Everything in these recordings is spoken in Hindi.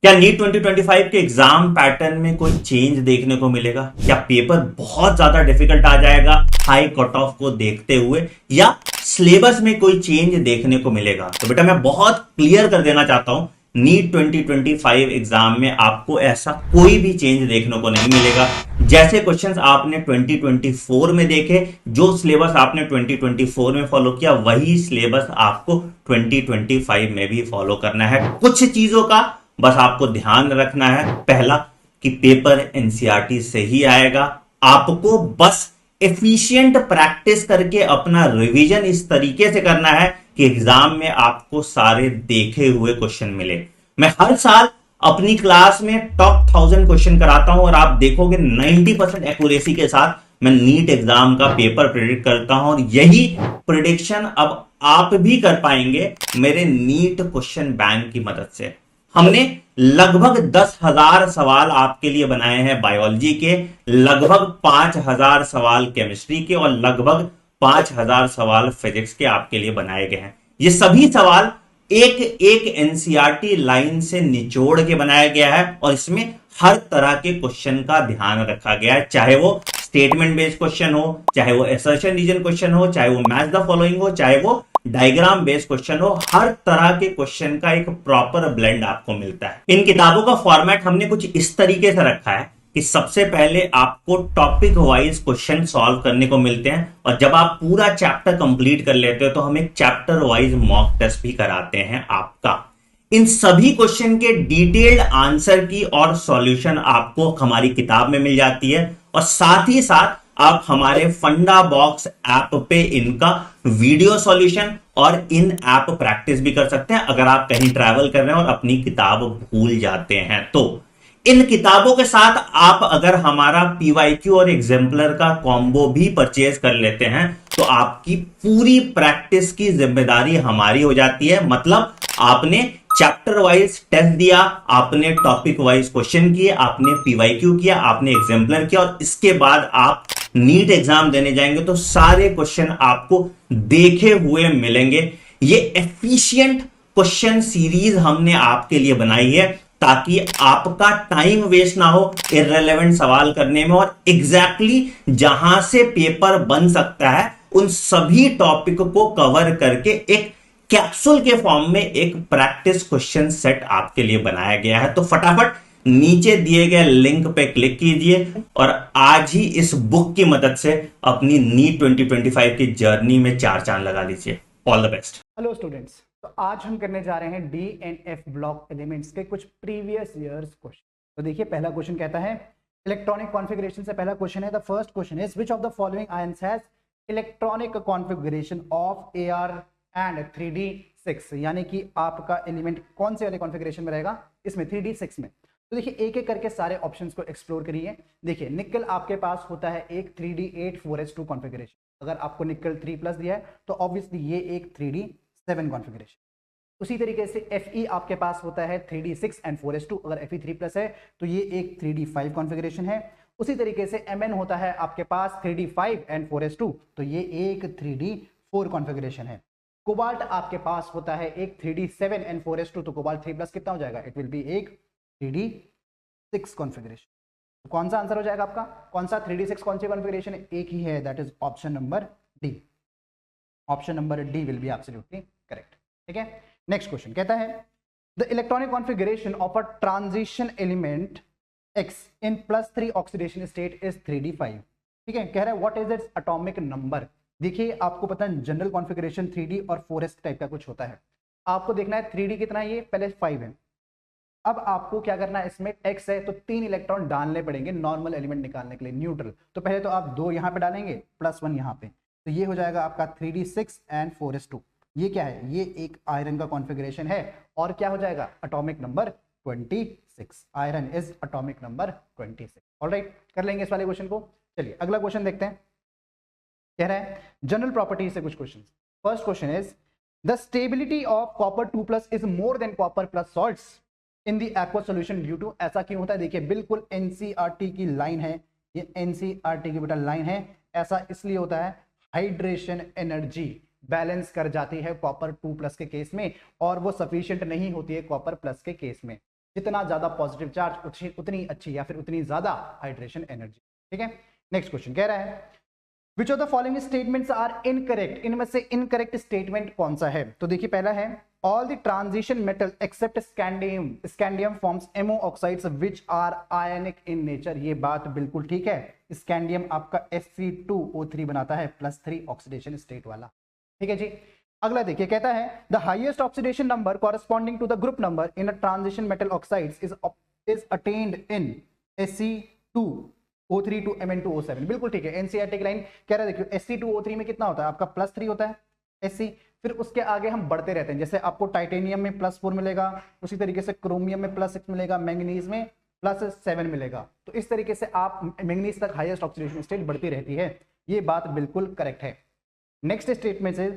क्या नीट 2025 के एग्जाम पैटर्न में कोई चेंज देखने को मिलेगा? क्या पेपर बहुत ज्यादा डिफिकल्ट आ जाएगा हाई कट ऑफ को देखते हुए, या सिलेबस में कोई चेंज देखने को मिलेगा? तो बेटा मैं बहुत क्लियर कर देना चाहता हूं, नीट 2025 एग्जाम में आपको ऐसा कोई भी चेंज देखने को नहीं मिलेगा। जैसे क्वेश्चंस आपने 2024 में देखे, जो सिलेबस आपने 2024 में फॉलो किया, वही सिलेबस आपको 2025 में भी फॉलो करना है। कुछ चीजों का बस आपको ध्यान रखना है। पहला कि पेपर एनसीईआरटी से ही आएगा। आपको बस एफिशिएंट प्रैक्टिस करके अपना रिवीजन इस तरीके से करना है कि एग्जाम में आपको सारे देखे हुए क्वेश्चन मिले। मैं हर साल अपनी क्लास में टॉप 1000 क्वेश्चन कराता हूं और आप देखोगे 90% एक्यूरेसी के साथ मैं नीट एग्जाम का पेपर प्रिडिक्ट करता हूं, और यही प्रिडिक्शन अब आप भी कर पाएंगे मेरे नीट क्वेश्चन बैंक की मदद से। हमने लगभग 10,000 सवाल आपके लिए बनाए हैं बायोलॉजी के, लगभग 5,000 सवाल केमिस्ट्री के, और लगभग 5,000 सवाल फिजिक्स के आपके लिए बनाए गए हैं। ये सभी सवाल एक एक एनसीईआरटी लाइन से निचोड़ के बनाया गया है, और इसमें हर तरह के क्वेश्चन का ध्यान रखा गया है, चाहे वो स्टेटमेंट बेस्ड क्वेश्चन हो, चाहे वो असर्शन रीजन क्वेश्चन हो, चाहे वो मैच द फॉलोइंग हो, चाहे वो डायग्राम बेस्ड क्वेश्चन हो। हर तरह के क्वेश्चन का एक प्रॉपर ब्लेंड आपको मिलता है। इन किताबों का फॉर्मेट हमने कुछ इस तरीके से रखा है कि सबसे पहले आपको टॉपिक वाइज क्वेश्चन सॉल्व करने को मिलते हैं, और जब आप पूरा चैप्टर कंप्लीट कर लेते हो तो हम एक चैप्टर वाइज मॉक टेस्ट भी कराते हैं आपका। इन सभी क्वेश्चन के डिटेल्ड आंसर की और सॉल्यूशन आपको हमारी किताब में मिल जाती है, और साथ ही साथ आप हमारे फंडा बॉक्स ऐप पे इनका वीडियो सॉल्यूशन और इन ऐप प्रैक्टिस भी कर सकते हैं अगर आप कहीं ट्रैवल कर रहे हैं और अपनी किताब भूल जाते हैं तो। इन किताबों के साथ आप अगर हमारा पीवाईक्यू और एग्जाम्पलर का कॉम्बो भी परचेज कर लेते हैं तो आपकी पूरी प्रैक्टिस की जिम्मेदारी हमारी हो जाती है। मतलब आपने चैप्टर वाइज टेस्ट दिया, आपने टॉपिक वाइज क्वेश्चन किए, आपने पीवाईक्यू किया, आपने एग्जाम्पलर किया, और इसके बाद आप नीट एग्जाम देने जाएंगे तो सारे क्वेश्चन आपको देखे हुए मिलेंगे। ये एफिशिएंट क्वेश्चन सीरीज हमने आपके लिए बनाई है ताकि आपका टाइम वेस्ट ना हो इररिलेवेंट सवाल करने में, और एग्जैक्टली जहां से पेपर बन सकता है उन सभी टॉपिक को कवर करके एक कैप्सूल के फॉर्म में एक प्रैक्टिस क्वेश्चन सेट आपके लिए बनाया गया है। तो फटाफट नीचे दिए गए लिंक पे क्लिक कीजिए और आज ही इस बुक की मदद से अपनी नीट 2025 की जर्नी में चार चांद लगा लीजिए। All the best. Hello students, तो आज हम करने जा रहे हैं D and F block elements के कुछ प्रीवियस ईयर्स क्वेश्चन। तो देखिए पहला क्वेश्चन कहता है इलेक्ट्रॉनिक कॉन्फ़िगरेशन से पहला क्वेश्चन है। The first question is which of the following ions has electronic configuration of AR and 3D6, यानी कि आपका एलिमेंट कौन से वाले कॉन्फ़िगरेशन में रहेगा, इसमें 3D6 में। तो देखिए एक एक करके सारे ऑप्शंस को एक्सप्लोर करिए। देखिए निकल आपके पास होता है एक 3D8 4s2 कॉन्फ़िगरेशन। अगर आपको निकल 3+ दिया है तो ऑब्वियसली ये एक 3D7 कॉन्फ़िगरेशन। उसी तरीके से Fe आपके पास होता है 3D6 एंड 4s2। अगर Fe 3+ है तो ये एक 3D5 कॉन्फ़िगरेशन है। उसी तरीके से Mn होता है आपके पास 3D5 एंड 4s2, तो ये एक 3D4 कॉन्फ़िगरेशन है। कोबाल्ट आपके पास होता है एक 3D7 एंड 4s2, तो कोबाल्ट 3+ कितना हो जाएगा, इट विल बी एक 3D6 कॉन्फ़िगरेशन। तो कौन सा आंसर हो जाएगा आपका, कौन सा 3D6 कौन सी कॉन्फ़िगरेशन है, एक ही है, that is option number D. Option number D will be absolutely correct. ठीक है, नेक्स्ट क्वेश्चन कहता है the electronic configuration of a transition element X in +3 oxidation state is 3D5। ठीक है, कह रहा है what is it's atomic number. देखिए आपको पता है जनरल कॉन्फ़िगरेशन 3D और 4s टाइप का कुछ होता है। आपको देखना है 3D कितना है, ये पहले 5 है। अब आपको क्या करना है, इसमें X है तो 3 इलेक्ट्रॉन डालने पड़ेंगे नॉर्मल एलिमेंट निकालने के लिए, न्यूट्रल। तो पहले तो आप 2 यहाँ पे डालेंगे +1 यहाँ पे, तो ये हो जाएगा आपका 3D6 एंड 4s2। ये क्या है, ये एक आयरन का कॉन्फ़िगरेशन है, और क्या हो जाएगा, atomic number 26। Iron is atomic number 26। Alright, कर लेंगे इस वाले क्वेश्चन को। चलिए अगला क्वेश्चन देखते हैं। कह रहा है जनरल प्रॉपर्टीज से कुछ question. First question is the stability of copper 2+ is more than copper plus salts in the aqua solution due to. ऐसा क्यों होता है, देखिए बिल्कुल एनसीईआरटी की लाइन है, ये एनसीईआरटी की बेटा लाइन है। ऐसा इसलिए होता है हाइड्रेशन एनर्जी बैलेंस कर जाती है कॉपर 2+ के केस में, और वो सफिशिएंट नहीं होती है कॉपर प्लस के केस में। जितना ज्यादा पॉजिटिव चार्ज उतनी अच्छी या फिर उतनी ज्यादा हाइड्रेशन एनर्जी। ठीक है, नेक्स्ट क्वेश्चन कह रहा है which of the following statements are incorrect, इनमें से इनकरेक्ट स्टेटमेंट कौन सा है? तो देखिए पहला है all the transition metal except scandium forms MO oxides which are ionic in nature. ये बात बिल्कुल ठीक है, स्कैंडियम आपका Sc2O3 बनाता है +3 ऑक्सीडेशन स्टेट वाला। ठीक है जी, अगला देखिए कहता है the highest oxidation number corresponding to the group number in a transition metal oxides is attained in Sc2O3 to Mn2O7। बिल्कुल ठीक है, एनसीईआरटी की लाइन कह रहा है देखियो Sc2O3 में कितना होता है आपका +3 होता है Sc, फिर उसके आगे हम बढ़ते रहते हैं, जैसे आपको टाइटेनियम में +4 मिलेगा, उसी तरीके से क्रोमियम में +6 मिलेगा, मैंगनीज में +7 मिलेगा। तो इस तरीके से आप मैंगनीज तक हाईएस्ट ऑक्सीडेशन स्टेट बढ़ती रहती है, ये बात बिल्कुल करेक्ट है। नेक्स्ट स्टेटमेंट से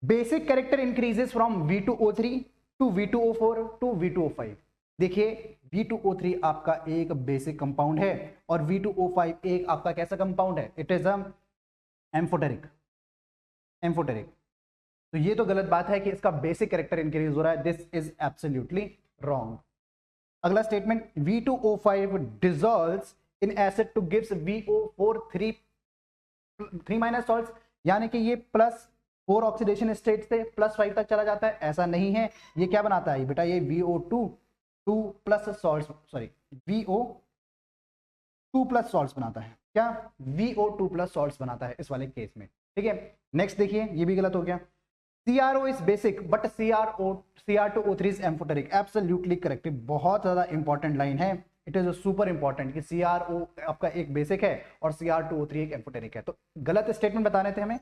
basic character increases from V2O3 to V2O4 to V2O5। देखिए V2O3 आपका एक बेसिक कंपाउंड है और V2O5 एक आपका कैसा कंपाउंड है? It is amphoteric. तो ये तो गलत बात है कि इसका बेसिक कैरेक्टर इंक्रीज हो रहा है, दिस इज एब्सोल्युटली रॉन्ग। अगला statement V2O5 dissolves in acid two gives VO4 3 salts, यानी कि ये +4 ऑक्सीडेशन स्टेट से +5 तक चला जाता है, ऐसा नहीं है। ये क्या बनाता है बेटा? ये VO2 plus salts, sorry VO2 plus salts बनाता है। क्या? VO2 प्लस सॉल्ट्स बनाता है इस वाले केस में। ठीक है, नेक्स्ट देखिए, ये भी गलत हो गया। CRO is basic but Cr2O3 is amphoteric. Absolutely correct, बहुत ज्यादा इंपॉर्टेंट लाइन है, इट इज सुपर इंपॉर्टेंट कि CRO आपका एक बेसिक है और Cr2O3 एक एम्फोटेरिक है। तो गलत स्टेटमेंट बताने थे हमें,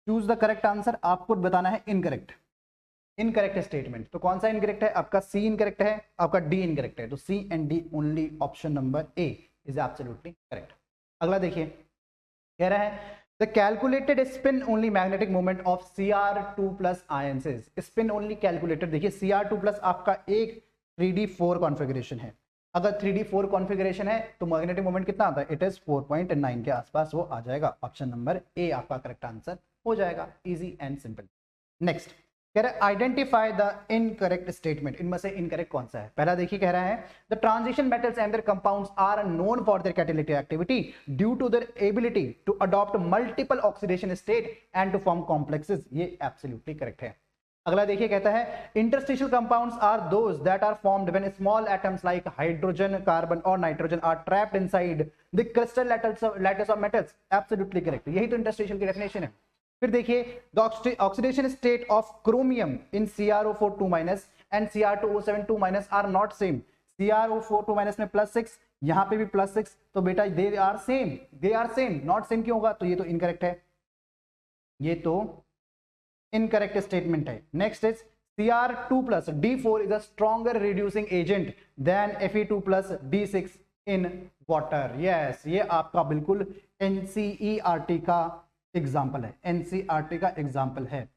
चूज द करेक्ट आंसर, आपको बताना है इनकरेक्ट स्टेटमेंट। तो कौन सा इनकरेक्ट है? आपका C इनकरेक्ट है, आपका D इनकरेक्ट है। तो C and D only, option number A is absolutely correct. अगला देखिए, कह रहा है the calculated spin only magnetic moment of Cr2+ ions is. Spin only calculated, देखिए Cr2+ आपका एक 3d4 कॉन्फ़िगरेशन है। अगर 3d4 कॉन्फ़िगरेशन है तो मैग्नेटिक मोमेंट कितना आता है? इट इज 4.9 के आसपास वो आ जाएगा। ऑप्शन नंबर A आपका करेक्ट आंसर हो जाएगा, इजी एंड सिंपल। नेक्स्ट कह रहा है आइडेंटिफाई द इनकरेक्ट स्टेटमेंट, इनमें से इनकरेक्ट कौन सा है? पहला देखिए, कह रहा है the transition metals and their compounds are known for their catalytic activity due to their ability to adopt multiple oxidation state and to form complexes. ये एब्सोल्युटली करेक्ट है। अगला देखिए, कहता है interstitial compounds are those that are formed when small atoms like hydrogen, carbon or nitrogen are trapped inside the crystal lattice of metals. Absolutely correct, यही तो इंटरस्टिशियल की डेफिनेशन है। फिर देखिए the oxidation state of chromium in CrO4 2- and Cr2O7 2- are not same. CrO4 2- में +6, यहाँ पे भी +6, तो बेटा they are same, not same क्यों होगा? तो ये तो इनकरेक्ट है, ये तो इनकरेक्ट स्टेटमेंट है। Next is Cr2+ D4 is a stronger reducing agent than Fe2+ D6 in water. Yes, ये आपका बिल्कुल NCERT का एग्जाम्पल है, NCERT का एग्जाम्पल है।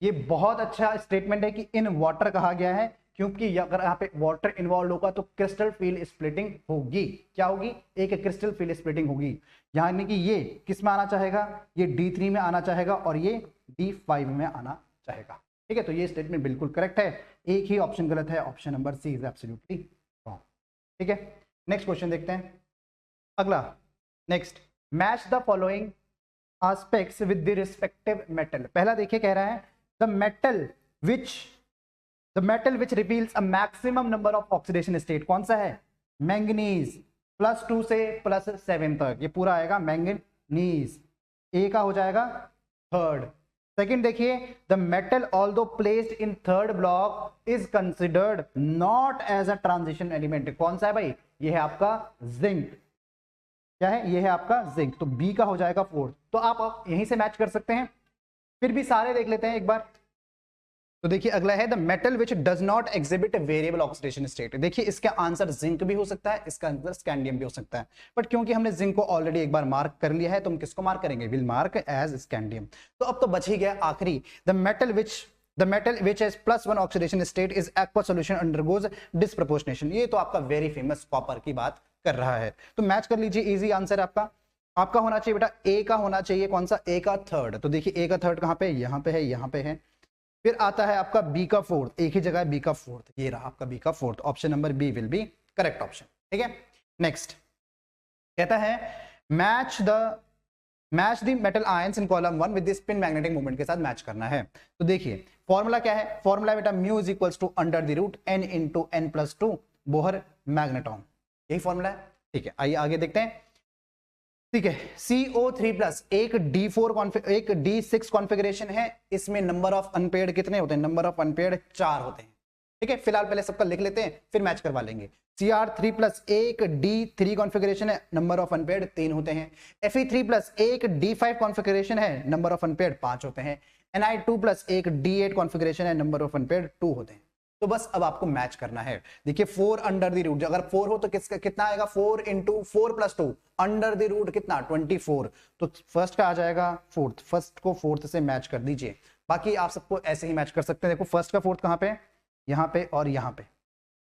ये बहुत अच्छा स्टेटमेंट है कि इन वाटर कहा गया है, क्योंकि अगर यहाँ पे वाटर इन्वॉल्व होगा तो क्रिस्टल फील्ड स्प्लिटिंग होगी। क्या होगी? एक क्रिस्टल फील्ड स्प्लिटिंग होगी, यानी कि ये किस में आना चाहेगा? ये D3 में आना चाहेगा और ये D5 में आना चाहेगा। ठीक है, तो ये स्टेटमेंट बिल्कुल करेक्ट है, एक ही ऑप्शन गलत है, option number C is absolutely wrong. ठीक है, नेक्स्ट क्वेश्चन देखते हैं। अगला, next match the following aspects with the respective metal। पहला देखिए, कह रहा है the metal which reveals a maximum number of oxidation state कौन सा है? मैंगनीज, +2 से +7 तक, ये पूरा आएगा मैंगनीज। ए का हो जाएगा थर्ड। सेकंड देखिए, the metal although placed in third block is considered not as a transition element। कौन सा है भाई? ये है आपका जिंक। क्या है? ये है आपका जिंक, तो बी का हो जाएगा फोर्थ। तो आप यहीं से मैच कर सकते हैं। फिर भी सारे देख लेते हैं एक बार। तो देखिए अगला है the metal which does not exhibit variable oxidation state. देखिए इसका आंसर जिंक भी हो सकता है, इसका आंसर स्कैंडियम भी हो सकता है, बट क्योंकि हमने जिंक को ऑलरेडी एक बार मार्क कर लिया है तो हम किसको मार्क करेंगे? Will mark as scandium. तो अब तो बच ही गया आखिरी, the metal which has +1 oxidation state is aqueous solution undergoes disproportionation। ये तो आपका वेरी फेमस कॉपर की बात कर रहा है। तो मैच कर लीजिए, इजी आंसर आपका होना चाहिए बेटा ए का होना चाहिए। कौन सा? ए का थर्ड। तो देखिए ए का थर्ड कहां पे? यहां पे है, यहां पे है। फिर आता है आपका बी का फोर्थ, एक ही जगह बी का फोर्थ, ये रहा आपका बी का fourth, option number B will be correct option. ठीक है, नेक्स्ट कहता है match the metal ions in column 1 with the spin magnetic moment के साथ मैच करना है। तो देखिए फॉर्मूला क्या है, फॉर्मूला बेटा mu is equals to under the root n into n plus 2 Bohr magneton, यही फॉर्मूला है। ठीक है, आइए आगे देखते हैं। ठीक है, CO3 प्लस एक D6 कॉन्फ़िगरेशन है, इसमें नंबर ऑफ अनपेयर्ड कितने होते हैं, नंबर ऑफ अनपेयर्ड 4 होते हैं। ठीक है, फिलहाल पहले सबका लिख लेते हैं फिर मैच करवा लेंगे। Cr3 प्लस एक D3 कॉन्फ़िगरेशन है, नंबर ऑफ अनपेयर्ड 3 होते हैं। Fe3 प्लस एक D5 कॉन्फ़िगरेशन है, नंबर ऑफ अनपेयर्ड 5 होते हैं। Ni2 प्लस एक D8 कॉन्फ़िगरेशन है, नंबर ऑफ अनपेयर्ड 2 होते हैं। तो बस अब आपको मैच करना है। देखिए 4 अंडर द रूट, अगर 4 हो तो कितना आएगा, 4 into 4 plus 2 under the root कितना 24, तो फर्स्ट का आ जाएगा फोर्थ, फर्स्ट को फोर्थ से मैच कर दीजिए। बाकी आप सबको ऐसे ही मैच कर सकते हैं। देखो फर्स्ट का फोर्थ कहां पे, यहां पे और यहां पे।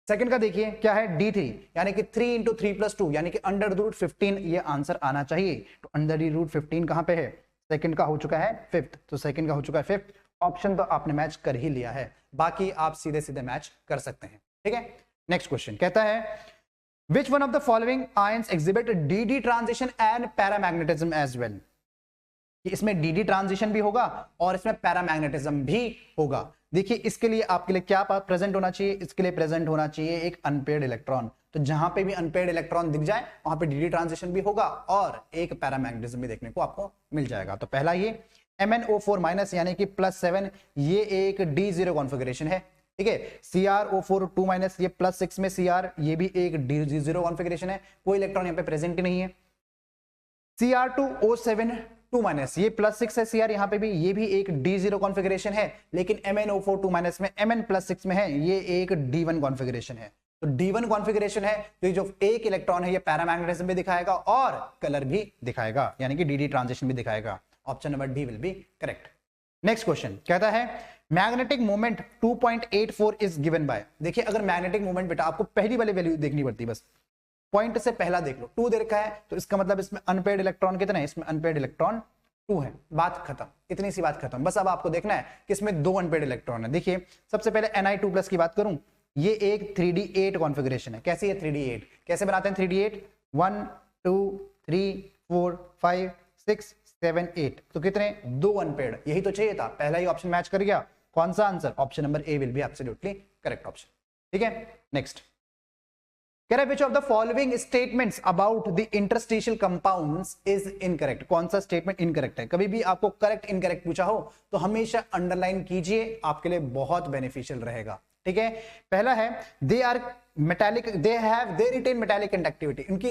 सेकंड का देखिए क्या है D3, यानी कि 3 इंटू 3 प्लस 2 यानी कि अंडर द रूट 15, ये आंसर आना चाहिए। तो अंडर द रूट 15 कहां पे है, सेकंड का हो चुका है फिफ्थ, तो सेकंड का हो चुका है फिफ्थ, ऑप्शन तो आपने मैच कर ही लिया है, बाकी आप सीधे सीधे मैच कर सकते हैं। ठीक है, नेक्स्ट क्वेश्चन कहता है which one of the following ions exhibit d transition and paramagnetism as well. इसमें डी ट्रांजिशन भी होगा और इसमें पैरामैग्नेटिज्म भी होगा। देखिए इसके लिए आपके लिए क्या प्रेजेंट होना चाहिए, इसके लिए प्रेजेंट होना चाहिए एक अनपेयर्ड इलेक्ट्रॉन। तो जहां पे भी अनपेयर्ड इलेक्ट्रॉन दिख जाए वहां पे डी ट्रांजिशन भी होगा और एक पैरामैग्नेटिज्म भी देखने को आपको मिल जाएगा। तो पहला ये MnO4 माइनस यानी कि +7, ये एक D0 कॉन्फ़िगरेशन है। ठीक है, CrO4 2 माइनस, ये +6 में Cr, ये भी एक D0 कॉन्फ़िगरेशन है, कोई इलेक्ट्रॉन यहाँ पे प्रेजेंट ही नहीं है। Cr2O7 2 माइनस, ये +6 है Cr, यहाँ पे भी ये भी एक D0 कॉन्फ़िगरेशन है, लेकिन MnO4 2 माइनस में Mn +6 में है, ये एक D1 कॉन्फ़िगरेशन है। तो D1 कॉन्फ़िगरेशन है, तो ये जो एक इलेक्ट्रॉन है ये पैरामैग्नेटिज्म भी दिखाएगा और कलर भी दिखाएगा, यानी कि डी ट्रांजिशन भी दिखाएगा। Option number D will be correct. Next question कहता है magnetic moment 2.84 is given by. देखिए अगर मैग्नेटिक मोमेंट बेटा आपको पहली वाली वैल्यू देखनी पड़ती है, बस पॉइंट से पहला देख लो, 2 दे रखा है, तो इसका मतलब इसमें अनपेयर्ड इलेक्ट्रॉन कितने हैं, इसमें अनपेयर्ड इलेक्ट्रॉन 2 है, बात खत्म, इतनी सी बात खत्म। बस अब आपको देखना है कि इसमें 2 अनपेयर्ड इलेक्ट्रॉन है। देखिए सबसे पहले Ni2 प्लस की बात करूं, ये एक 3D8 कॉन्फ़िगरेशन है। कैसी है 3D8, कैसे बनाते हैं 3D8, 1 2 3 4 5 6 7 8, तो कितने 2 अनपेयर्ड, यही तो चाहिए था, पहला ही ऑप्शन मैच कर गया। कौन सा answer, option number A will be absolutely correct option. ठीक है, नेक्स्ट कह रहा है which of the following statements about the interstitial compounds is incorrect। कौन सा स्टेटमेंट इनकरेक्ट है। कभी भी आपको करेक्ट इनकरेक्ट पूछा हो तो हमेशा अंडरलाइन कीजिए, आपके लिए बहुत बेनिफिशियल रहेगा। ठीक है, पहला है they are metallic, they retain metallic conductivity, उनकी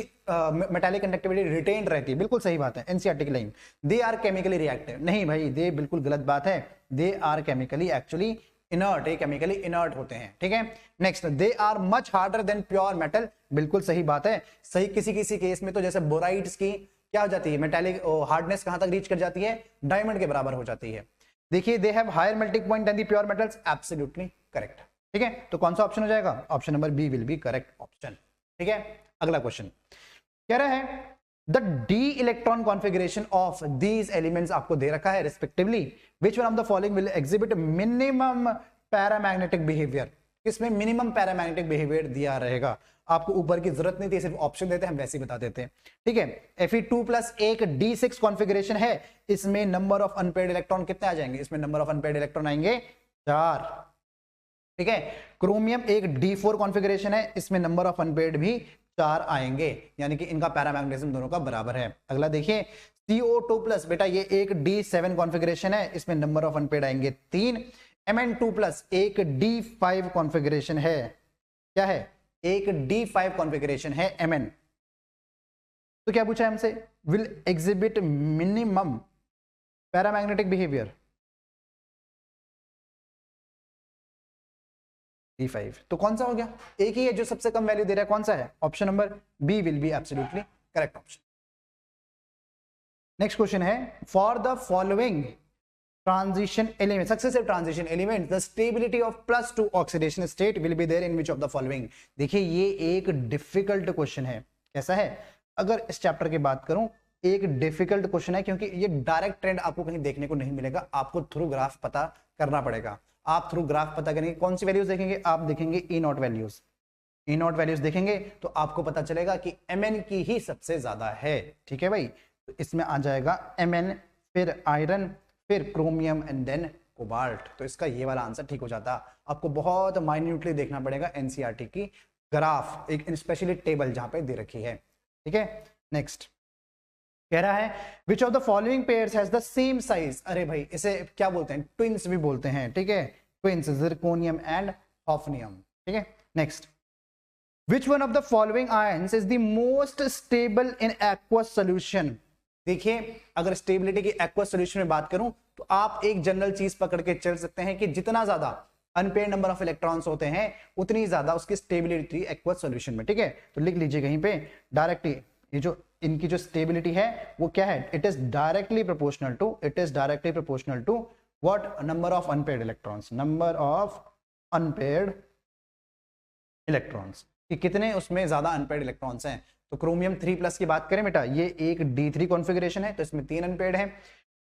मेटालिक कंडक्टिविटी रिटेन रहती है, बिल्कुल सही बात है, एनसीईआरटी की line. They are chemically reactive, नहीं भाई दे बिल्कुल गलत बात है, they are chemically actually inert, ये केमिकली इनर्ट होते हैं। ठीक है, next they are much harder than pure metal, बिल्कुल सही बात है, सही। किसी केस में तो जैसे बोराइड्स की क्या हो जाती है, मेटालिक हार्डनेस कहां तक रीच कर जाती है, डायमंड के बराबर हो जाती है। देखिए they have higher melting point than the pure metals, absolutely correct. ठीक है, तो कौन सा ऑप्शन हो जाएगा, option number B will be correct option. ठीक है, अगला क्वेश्चन कह रहा है the d electron configuration of these elements आपको दे रखा है respectively, which one of the following will exhibit minimum paramagnetic behaviour. इसमें मिनिमम पैरामैग्नेटिक बिहेवियर दिया रहेगा, आपको ऊपर की जरूरत नहीं थी, सिर्फ ऑप्शन देते हैं, हम वैसे ही बता देते हैं। ठीक है, Fe2 प्लस एक D6 कॉन्फ़िगरेशन है, इसमें नंबर ऑफ अनपेयर्ड इलेक्ट्रॉन कितने आ जाएंगे, इसमें नंबर ऑफ अनपेयर्ड इलेक्ट्रॉन आएंगे 4। ठीक है, क्रोमियम एक D4 कॉन्फ़िगरेशन है, इसमें नंबर ऑफ अनपेयर्ड भी 4 आएंगे, यानी कि इनका पैरामैग्नेटिज्म दोनों का बराबर है। अगला देखिए CO2 प्लस, बेटा ये एक D7 कॉन्फ़िगरेशन है, इसमें नंबर ऑफ अनपेयर्ड आएंगे 3। Mn2 प्लस एक D5 कॉन्फ़िगरेशन है, क्या है, एक D5 कॉन्फ़िगरेशन है Mn। तो क्या पूछा है हमसे, will exhibit minimum paramagnetic behaviour D5, तो कौन सा हो गया, एक ही है जो सबसे कम वैल्यू दे रहा है, कौन सा है, option number B will be absolutely correct option. Next question है for the following transition element, successive transition element the stability of +2 oxidation state will be there in which of the following. देखिए ये एक डिफिकल्ट क्वेश्चन है, कैसा है, अगर इस चैप्टर की बात करूं एक डिफिकल्ट क्वेश्चन है, क्योंकि ये डायरेक्ट ट्रेंड आपको कहीं देखने को नहीं मिलेगा, आपको थ्रू ग्राफ पता करना पड़ेगा। आप थ्रू ग्राफ पता करेंगे, कौन सी वैल्यूज देखेंगे, आप देखेंगे E naught values, E naught values देखेंगे तो आपको पता चलेगा कि Mn की ही सबसे ज्यादा है। ठीक है भाई, तो इसमें आ जाएगा Mn, फिर आयरन, फिर क्रोमियम एंड देन कोबाल्ट। तो इसका ये वाला आंसर ठीक हो जाता। आपको बहुत माइन्यूटली देखना पड़ेगा एनसीईआरटी की ग्राफ, एक स्पेशली टेबल जहां पे दे रखी है। ठीक है, नेक्स्ट कह रहा है which of the following pairs has the same size. अरे भाई इसे क्या बोलते हैं, ट्विंस भी बोलते हैं। ठीक है, ट्विंस, जिरकोनियम एंड हॉफनियम। ठीक है, next which one of the following ions is the most stable in aqueous solution. देखिए अगर स्टेबिलिटी की एक्वस सोल्यूशन में बात करूं तो आप एक जनरल चीज पकड़ के चल सकते हैं कि जितना ज्यादा अनपेयर्ड नंबर ऑफ इलेक्ट्रॉन्स होते हैं उतनी ज्यादा उसकी स्टेबिलिटी एक्वस सॉल्यूशन में। ठीक है, तो लिख लीजिए कहीं पे डायरेक्टली, ये जो इनकी जो स्टेबिलिटी है वो क्या है, it is directly proportional to what, number of unpaired electrons, number of unpaired electrons, कि कितने उसमें ज्यादा अनपेयर्ड इलेक्ट्रॉन्स हैं। तो क्रोमियम 3+ की बात करें बेटा, ये एक D3 कॉन्फ़िगरेशन है तो इसमें 3 अनपेयर्ड है।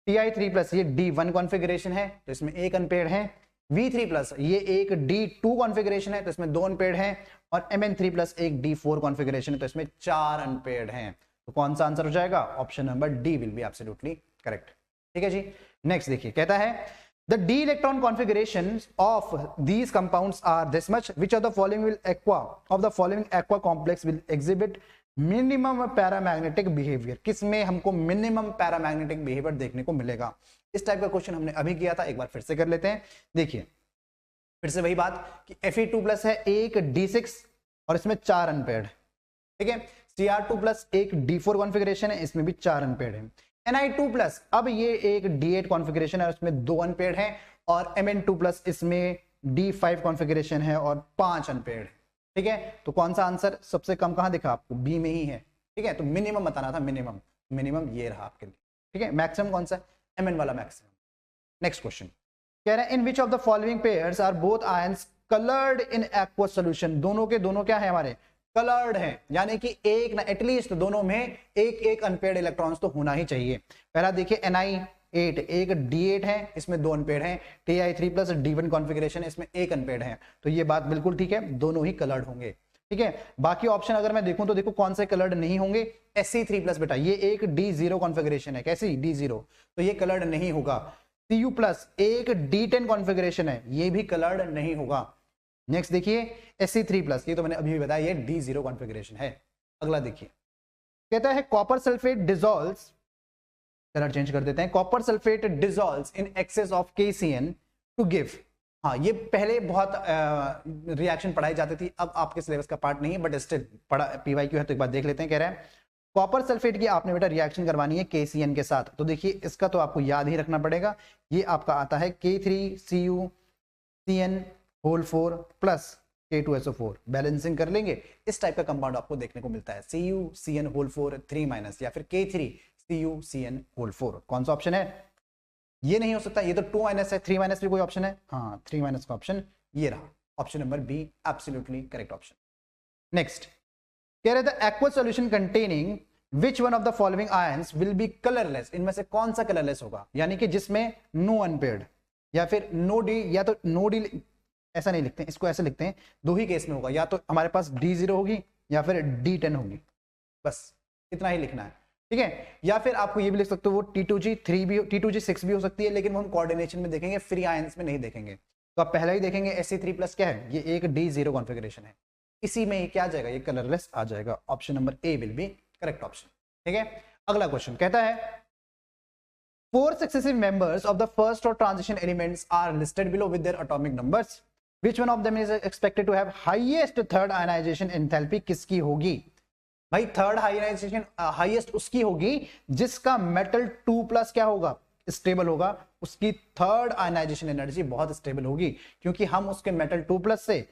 Ti3+ ये D1 कॉन्फ़िगरेशन है तो इसमें 1 अनपेयर्ड है। V3+ ये एक D2 कॉन्फ़िगरेशन है तो इसमें 2 अनपेयर्ड हैं। और Mn3+ एक D4 कॉन्फ़िगरेशन है तो इसमें 4 अनपेयर्ड हैं। तो कौन सा आंसर हो जाएगा, option number D will be absolutely correct. ठीक है जी, नेक्स्ट देखिए, कहता है the d electron configurations of these compounds are this much, which of the following aqua complex will exhibit minimum paramagnetic behavior। किसमें हमको मिनिमम पैरामैग्नेटिक बिहेवियर देखने को मिलेगा। इस टाइप का क्वेश्चन हमने अभी किया था, एक बार फिर से कर लेते हैं। देखिए फिर से वही बात कि Fe2+ है एक D6 और इसमें 4 अनपेयर्ड। ठीक है, Cr2+ एक D4 कॉन्फ़िगरेशन है, इसमें भी 4 अनपेयर्ड है। Ni2+ अब ये एक D8 कॉन्फ़िगरेशन है और इसमें 2 अनपेयर्ड है। और Mn2+ इसमें D5 कॉन्फ़िगरेशन है और 5 अनपेयर्ड है। ठीक है, तो कौन सा आंसर सबसे कम कहां दिखा आपको, बी में ही है। ठीक है, तो मिनिमम बताना था, मिनिमम ये रहा आपके लिए। ठीक है, मैक्सिमम कौन सा है, Mn वाला मैक्सिमम। नेक्स्ट क्वेश्चन कह रहा है in which of the following pairs are both ions coloured in aqueous solution. दोनों के दोनों क्या है हमारे, कलर्ड है, यानी कि एक ना एटलीस्ट दोनों में एक एक अनपेयर्ड इलेक्ट्रॉन्स तो होना ही चाहिए। पहला देखिए Ni8 एक D8 है, इसमें 2 अनपेयर्ड हैं। Ti3+ D1 कॉन्फ़िगरेशन है, इसमें 1 अनपेयर्ड है। तो ये बात बिल्कुल ठीक है, दोनों ही कलर्ड होंगे। ठीक है, बाकी ऑप्शन अगर मैं देखूं तो देखो कौन से कलर्ड नहीं होंगे। Sc3+ बेटा ये एक D0 कॉन्फ़िगरेशन है, कैसी D0, तो ये कलर्ड नहीं होगा। Cu+ एक D10 कॉन्फ़िगरेशन है, ये भी कलर्ड नहीं होगा। नेक्स्ट देखिए Sc3+, ये तो मैंने अभी भी बताया ये D0 कॉन्फ़िगरेशन है। अगला देखिए कहता है copper sulphate dissolves, colour change कर देते हैं, copper sulphate dissolves in excess of KCN to give. हाँ ये पहले बहुत रिएक्शन पढ़ाई जाती थी, अब आपके सिलेबस का पार्ट नहीं है, बट स्टिल पढ़ा PYQ है तो एक बार देख लेते हैं। कह रहा है कॉपर सल्फेट की आपने बेटा रिएक्शन करवानी है KCN के साथ। तो देखिए इसका तो आपको याद ही रखना पड़ेगा, ये आपका आता है K3CuCN4 प्लस K2SO4। बैलेंसिंग कर लेंगे, इस टाइप का कंपाउंड आपको देखने को मिलता है, CuCN4 3- या फिर K3CuCN4। कौन सा ऑप्शन है, ये नहीं हो सकता, ये तो 2- है, 3- भी कोई ऑप्शन है, हाँ 3- का ऑप्शन ये रहा, option number B absolutely correct option. Next कह रहे थे aqueous solution containing which one of the following ions will be colourless. इनमें से कौन सा कलरलेस होगा, यानी कि जिसमें नो अनपेयर्ड या फिर नो डी, या तो नो डी, ऐसा नहीं लिखते हैं, इसको ऐसे लिखते हैं, दो ही केस में होगा, या तो हमारे पास D0 होगी या फिर D10 होगी, बस इतना ही लिखना है। ठीक है, या फिर आपको ये भी लिख सकते हो वो T2G3 भी, T2G6 भी हो सकती है, लेकिन वो हम कोऑर्डिनेशन में देखेंगे, फ्री आयंस में नहीं देखेंगे। तो आप पहला ही देखेंगे Sc3+ क्या है, ये एक D0 कॉन्फ़िगरेशन है, इसी में क्या आ जाएगा, ये कलरलेस आ जाएगा। Option number A will be correct option. ठीक है, अगला क्वेश्चन कहता है 4 successive members of the first or transition elements are listed below with their atomic numbers. Which one of them is expected to have highest third ionization enthalpy? किसकी होगी भाई थर्ड आयनाइजेशन हाईएस्ट उसकी होगी जिसका मेटल 2+ क्या होगा, स्टेबल होगा, उसकी थर्ड आयनाइजेशन एनर्जी बहुत स्टेबल होगी, क्योंकि हम उसके मेटल 2+ से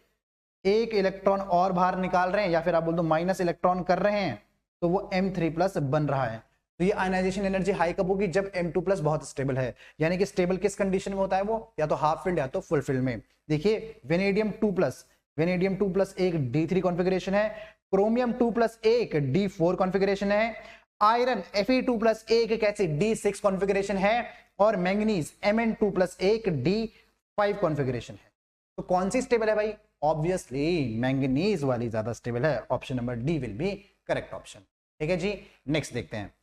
एक इलेक्ट्रॉन और बाहर निकाल रहे हैं, या फिर आप बोल दो माइनस इलेक्ट्रॉन कर रहे हैं, तो वो M3+ बन रहा है। तो ये आयनाइजेशन एनर्जी हाई कब होगी, जब M2+ बहुत स्टेबल है। यानी कि स्टेबल किस कंडीशन में होता है वो, या तो हाफ फिल्ड या तो फुल फिल्ड में। देखिए वेनेडियम 2+ एक D3 कॉन्फ़िगरेशन है, क्रोमियम 2+ एक D4 कॉन्फ़िगरेशन है, आयरन Fe2+ एक कैसी D6 कॉन्फ़िगरेशन है, और मैंगनीज Mn2+ एक D5 5 कॉन्फ़िगरेशन है। तो कौन सी स्टेबल है भाई? ऑब्वियसली मैंगनीज वाली ज्यादा स्टेबल है। Option number D will be correct option. ठीक है जी, नेक्स्ट देखते हैं।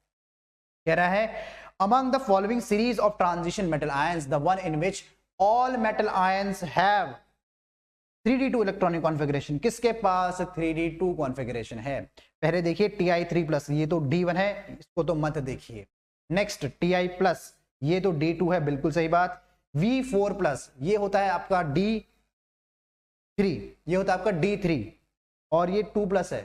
कह रहा है among the following series of transition metal ions the one in which all metal ions have 3d2 electronic configuration, किसके पास 3d2 कॉन्फ़िगरेशन है? पहले देखिए Ti3+, ये तो D1 है, इसको तो मत देखिए। नेक्स्ट Ti+, ये तो D2 है, बिल्कुल सही बात। V4+, ये होता है आपका D3, ये होता है आपका D3, और ये 2+ है,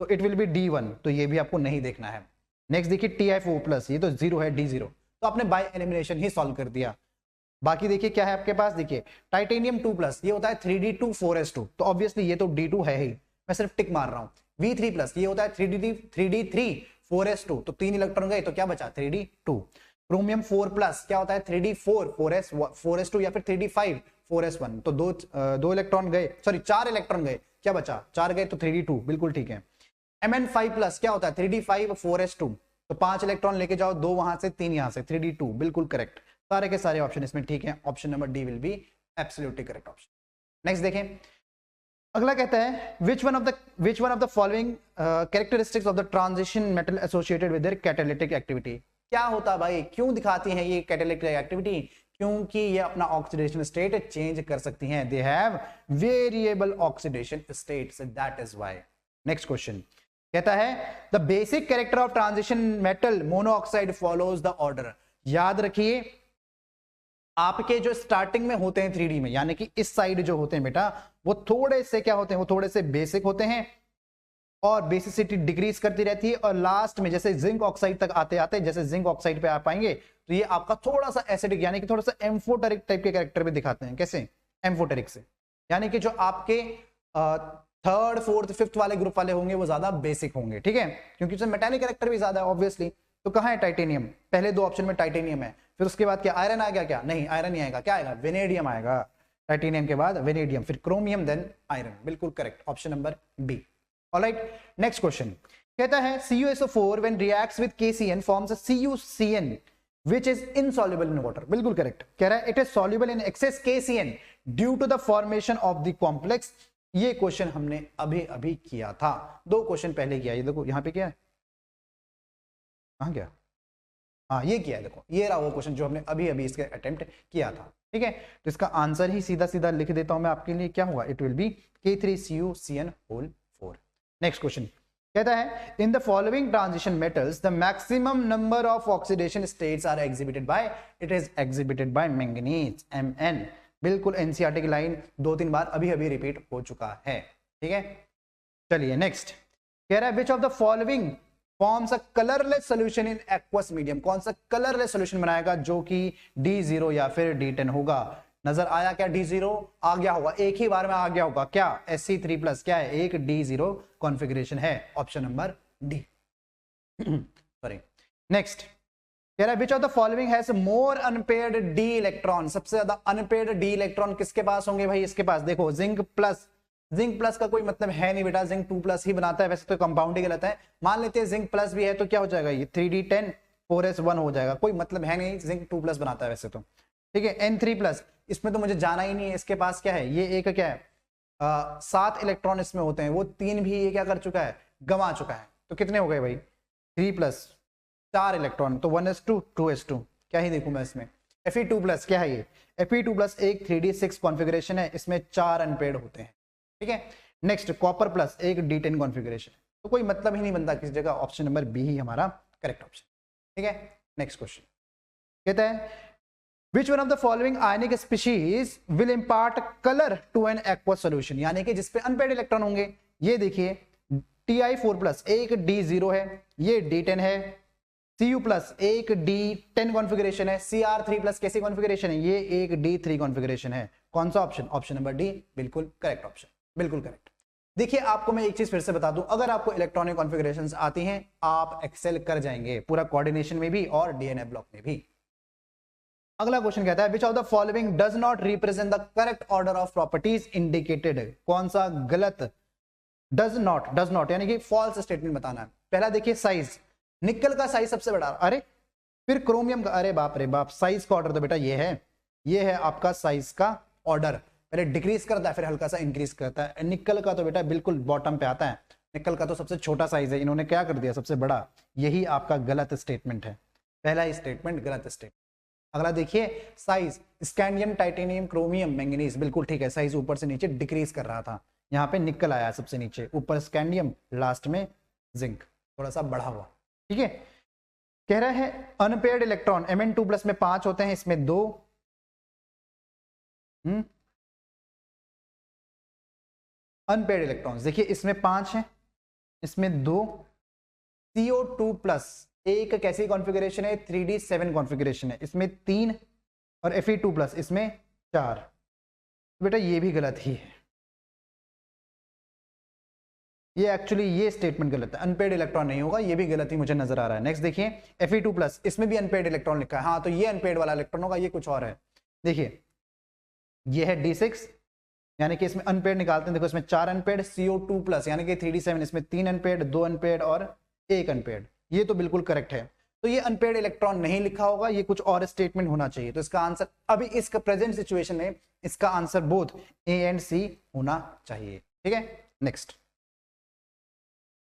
तो इट विल बी D1, तो ये भी आपको नहीं देखना है। नेक्स्ट देखिए Ti4+, ये तो 0 है, D0, तो आपने बाय एलिमिनेशन ही सॉल्व कर दिया। बाकी देखिए क्या है आपके पास, देखिए टाइटेनियम 2+, ये होता है 3d2 4s2, तो ऑब्वियसली ये तो D2 है ही, मैं सिर्फ टिक मार रहा हूं। V3+, ये होता है 3d3 4s2, तो 3 इलेक्ट्रॉन गए, तो क्या बचा 3d2। क्रोमियम 4+, क्या होता है 3d4 4s2 या फिर 3d5 4s1, तो दो इलेक्ट्रॉन गए, सॉरी 4 इलेक्ट्रॉन गए, क्या बचा 4 गए, तो 3d2, बिल्कुल ठीक है। Mn5+, क्या होता है 3d5 4s2, तो 5 इलेक्ट्रॉन लेके जाओ, 2 वहां से 3 यहां से, 3d2, बिल्कुल करेक्ट। सारे के सारे ऑप्शन इसमें ठीक है। Option number D will be absolutely correct option. Next देखें, अगला कहता है which one of the following characteristics of the transition metal associated with their catalytic activity। क्या होता भाई, क्यों दिखाती हैं ये कैटालिटिक एक्टिविटी? क्योंकि ये अपना ऑक्सीडेशन स्टेट चेंज कर सकती हैं। They have variable oxidation states, that is why. Next question कहता है the basic character of transition metal monoxide follows the order. याद रखिए, आपके जो स्टार्टिंग में होते हैं 3D में, यानी कि इस साइड जो होते हैं बेटा, वो थोड़े से क्या होते हैं, वो थोड़े से बेसिक होते हैं और बेसिसिटी डिक्रीज करती रहती है, और लास्ट में जैसे जिंक ऑक्साइड तक आते आते जैसे जिंक ऑक्साइड पे आ पाएंगे, तो ये आपका थोड़ा सा एसिडिक यानी कि थोड़ा सा एम्फोटेरिक टाइप के कैरेक्टर पे दिखाते हैं। कैसे? एम्फोटेरिक से, यानी कि जो आपके थर्ड फोर्थ फिफ्थ वाले ग्रुप वाले होंगे वो ज्यादा बेसिक होंगे, ठीक है, क्योंकि उसमें मेटालिक कैरेक्टर भी ज्यादा है ऑब्वियसली। तो कहाँ है टाइटेनियम? पहले 2 ऑप्शन में टाइटेनियम है, फिर उसके बाद क्या आयरन आ गया? क्या नहीं, आयरन नहीं आएगा, क्या आएगा? वेनेडियम आएगा। टाइटेनियम के बाद वेनेडियम, फिर क्रोमियम, देन आयरन, बिल्कुल correct, option number B. Alright, next question कहता है CuSO4 when reacts with KCN forms a CuCN which is insoluble in water। बिल्कुल करेक्ट, कह रहा है it is soluble in excess KCN due to the formation of the complex। ये क्वेश्चन हमने अभी अभी किया था, 2 क्वेश्चन पहले किया। ये देखो यहाँ पे क्या है, कहाँ गया, हाँ ये किया है, देखो ये रहा वो क्वेश्चन जो हमने अभी अभी इसके अटेम्प्ट किया था, ठीक है। तो इसका आंसर ही सीधा सीधा लिख देता हूं मैं आपके लिए, क्या होगा? It will be K3CuCN4। Next question कहता है in the following transition metals the maximum number of oxidation states are exhibited by, it is exhibited by manganese, Mn। बिल्कुल एनसीईआरटी की लाइन 2-3 बार अभी अभी रिपीट हो चुका है, ठीक है। चलिए नेक्स्ट कह रहा है which of the following forms a colourless solution in aqueous medium. कौन सा कलरलेस सॉल्यूशन बनाएगा जो कि D0 या फिर D10 होगा? नजर आया क्या? D0 आ गया होगा, एक ही बार में आ गया होगा, क्या Sc3+ क्या है? एक D0 कॉन्फ़िगरेशन है, option number D. Sorry, next कह रहा है which of the following has more unpaired D electron. सबसे ज्यादा अनपेयर्ड डी इलेक्ट्रॉन किसके पास होंगे भाई? इसके पास देखो जिंक प्लस का कोई मतलब है नहीं बेटा, जिंक 2+ ही बनाता है, वैसे तो कंपाउंड ही गलत है। मान लेते हैं जिंक प्लस भी है, तो क्या हो जाएगा? ये 3d10 4s1 हो जाएगा, कोई मतलब है नहीं, जिंक 2+ बनाता है वैसे तो, ठीक है। N3+, इसमें तो मुझे जाना ही नहीं है, इसके पास क्या है? ये एक क्या है, 7 इलेक्ट्रॉन इसमें होते हैं, वो 3 भी ये क्या कर चुका है? गंवा चुका है। तो कितने हो गए भाई? 3+ 4 इलेक्ट्रॉन, तो 1s2 2s2, क्या ही देखूं मैं इसमें। Fe2+, क्या है ये? Fe2+ एक 3d6 कॉन्फ़िगरेशन है, इसमें 4 अनपेयर्ड होते हैं, ठीक है। नेक्स्ट कॉपर प्लस एक D10 कॉन्फ़िगरेशन, तो कोई मतलब ही नहीं बनता किसी जगह, ऑप्शन नंबर बी ही हमारा करेक्ट ऑप्शन, ठीक है। नेक्स्ट क्वेश्चन कहता है which one of the following ionic species will impart colour to an aqueous solution, यानी कि जिसपे अनपेयर्ड इलेक्ट्रॉन होंगे। ये देखिए Ti4+ एक D0 है, ये D10 है, Cu+ एक D10 कॉन्फ़िगरेशन है, Cr3+ कैसी कॉन्फ़िगरेशन है? ये एक D3 कॉन्फ़िगरेशन है। कौन सा ऑप्शन? ऑप्शन नंबर डी, बिल्कुल करेक्ट ऑप्शन, बिल्कुल करेक्ट। देखिए आपको मैं एक चीज फिर से बता दूं, अगर आपको इलेक्ट्रॉनिक कॉन्फ़िगरेशंस आती हैं आप एक्सेल कर जाएंगे, पूरा कोऑर्डिनेशन में भी और डीएनए ब्लॉक में भी। अगला क्वेश्चन कहता है which of the following does not represent the correct order of properties indicated. कौन सा गलत? डज नॉट यानी कि फॉल्स स्टेटमेंट बताना है। पहला देखिए साइज, निकल का साइज सबसे बड़ा, अरे फिर क्रोमियम का, अरे बाप रे बाप, साइज का ऑर्डर तो बेटा ये है, ये है आपका साइज का ऑर्डर, पहले डिक्रीज करता है फिर हल्का सा इंक्रीज करता है। निकल का तो बेटा बिल्कुल बॉटम पे आता है, निकल का तो सबसे छोटा साइज है, इन्होंने क्या कर दिया सबसे बड़ा। यही आपका गलत स्टेटमेंट है, पहला ही स्टेटमेंट गलत स्टेटमेंट। अगला देखिए size, scandium, titanium, chromium, manganese, बिल्कुल ठीक है, साइज ऊपर से नीचे डिक्रीज कर रहा था, यहाँ पे निकल आया सबसे नीचे, ऊपर स्कैंडियम, लास्ट में जिंक, थोड़ा सा बढ़ा हुआ। ठीक है, कह रहा है अनपेयर्ड इलेक्ट्रॉन Mn2+ में 5 होते हैं, इसमें 2 अनपेयर्ड इलेक्ट्रॉन्स, देखिए इसमें 5 है, इसमें 2। CO2+ एक कैसी कॉन्फ़िगरेशन है, 3D7 कॉन्फ़िगरेशन है, इसमें 3 और Fe2+ इसमें 4। बेटा ये भी गलत ही है, ये एक्चुअली ये स्टेटमेंट गलत है, अनपेयर्ड इलेक्ट्रॉन नहीं होगा, ये भी गलत ही मुझे नजर आ रहा है। नेक्स्ट देखिए Fe2+, इसमें भी अनपेयर्ड इलेक्ट्रॉन लिखा है, हाँ तो ये अनपेयर्ड वाला इलेक्ट्रॉन होगा, ये कुछ और है। देखिए ये है D6, यानी कि इसमें अनपेयर्ड निकालते हैं, देखो इसमें 4 अनपेयर्ड, CO2+ यानी कि 3D7, इसमें 3 अनपेयर्ड, 2 अनपेयर्ड और 1 अनपेयर्ड, ये तो बिल्कुल करेक्ट है। तो ये अनपेयर्ड इलेक्ट्रॉन नहीं लिखा होगा, ये कुछ और स्टेटमेंट होना चाहिए। तो इसका आंसर अभी इसका प्रेजेंट सिचुएशन में इसका answer both A and C होना चाहिए। ठीक है, next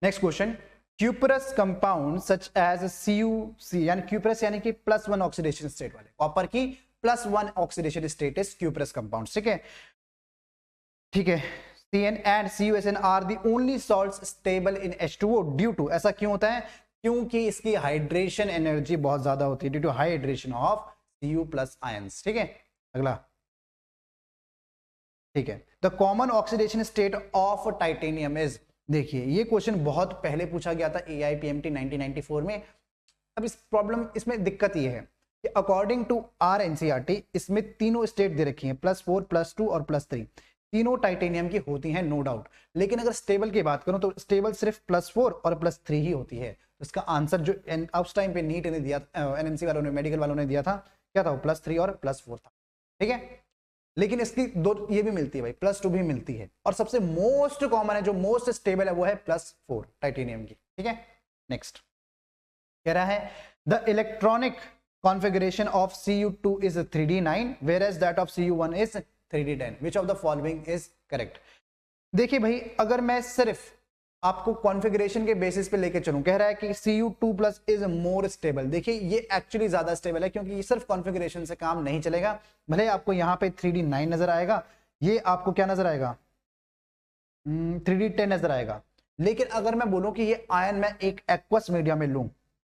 question, cuprous compound such as CuC, यानी क्यूपरस यानी कि +1 ऑक्सीडेशन स्टेट वाले, कॉपर की +1 oxidation state is cuprous compound. ठीक है, Cn and CuSN are the only salts stable in H2O due to, ऐसा क्यों होता है, क्योंकि इसकी हाइड्रेशन एनर्जी बहुत ज्यादा होती है due to high hydration of Cu+ ions. ठीक है, अगला ठीक है, the common oxidation state of titanium is, देखिए ये क्वेश्चन बहुत पहले पूछा गया था AIPMT 1994 में। अब इस प्रॉब्लम इसमें दिक्कत ये है कि अकॉर्डिंग टू आर NCERT इसमें तीनों स्टेट दे रखी हैं, +4, +2 और +3, तीनों टाइटेनियम की होती हैं नो डाउट, लेकिन अगर स्टेबल की बात करूं तो स्टेबल सिर्फ +4 और +3 ही होती है। तो इसका आंसर जो उस टाइम पे नीट ने दिया, NMC वालों ने, मेडिकल वालों ने दिया था, क्या था वो, +3 और +4 था। ठीक है, लेकिन इसकी दो ये भी मिलती है भाई, +2 भी मिलती है, और सबसे मोस्ट कॉमन है, जो मोस्ट स्टेबल है वो है +4 टाइटेनियम की। ठीक है, नेक्स्ट कह रहा है the electronic configuration of Cu2 is 3D9 whereas that of Cu1 is 3D10, which of the following is correct। देखिए भाई, अगर मैं सिर्फ आपको कॉन्फ़िगरेशन के बेसिस पे लेके चलूं, कह रहा है कि Cu2+ इज मोर स्टेबल, देखिए ये एक्चुअली ज्यादा स्टेबल है, क्योंकि ये सिर्फ कॉन्फ़िगरेशन से काम नहीं चलेगा। भले आपको यहाँ पे 3D9 नजर आएगा, ये आपको क्या नजर आएगा, 3D10 नजर आएगा, लेकिन अगर मैं बोलूं कि ये आयन मैं एक एक्वस मीडिया में लूं,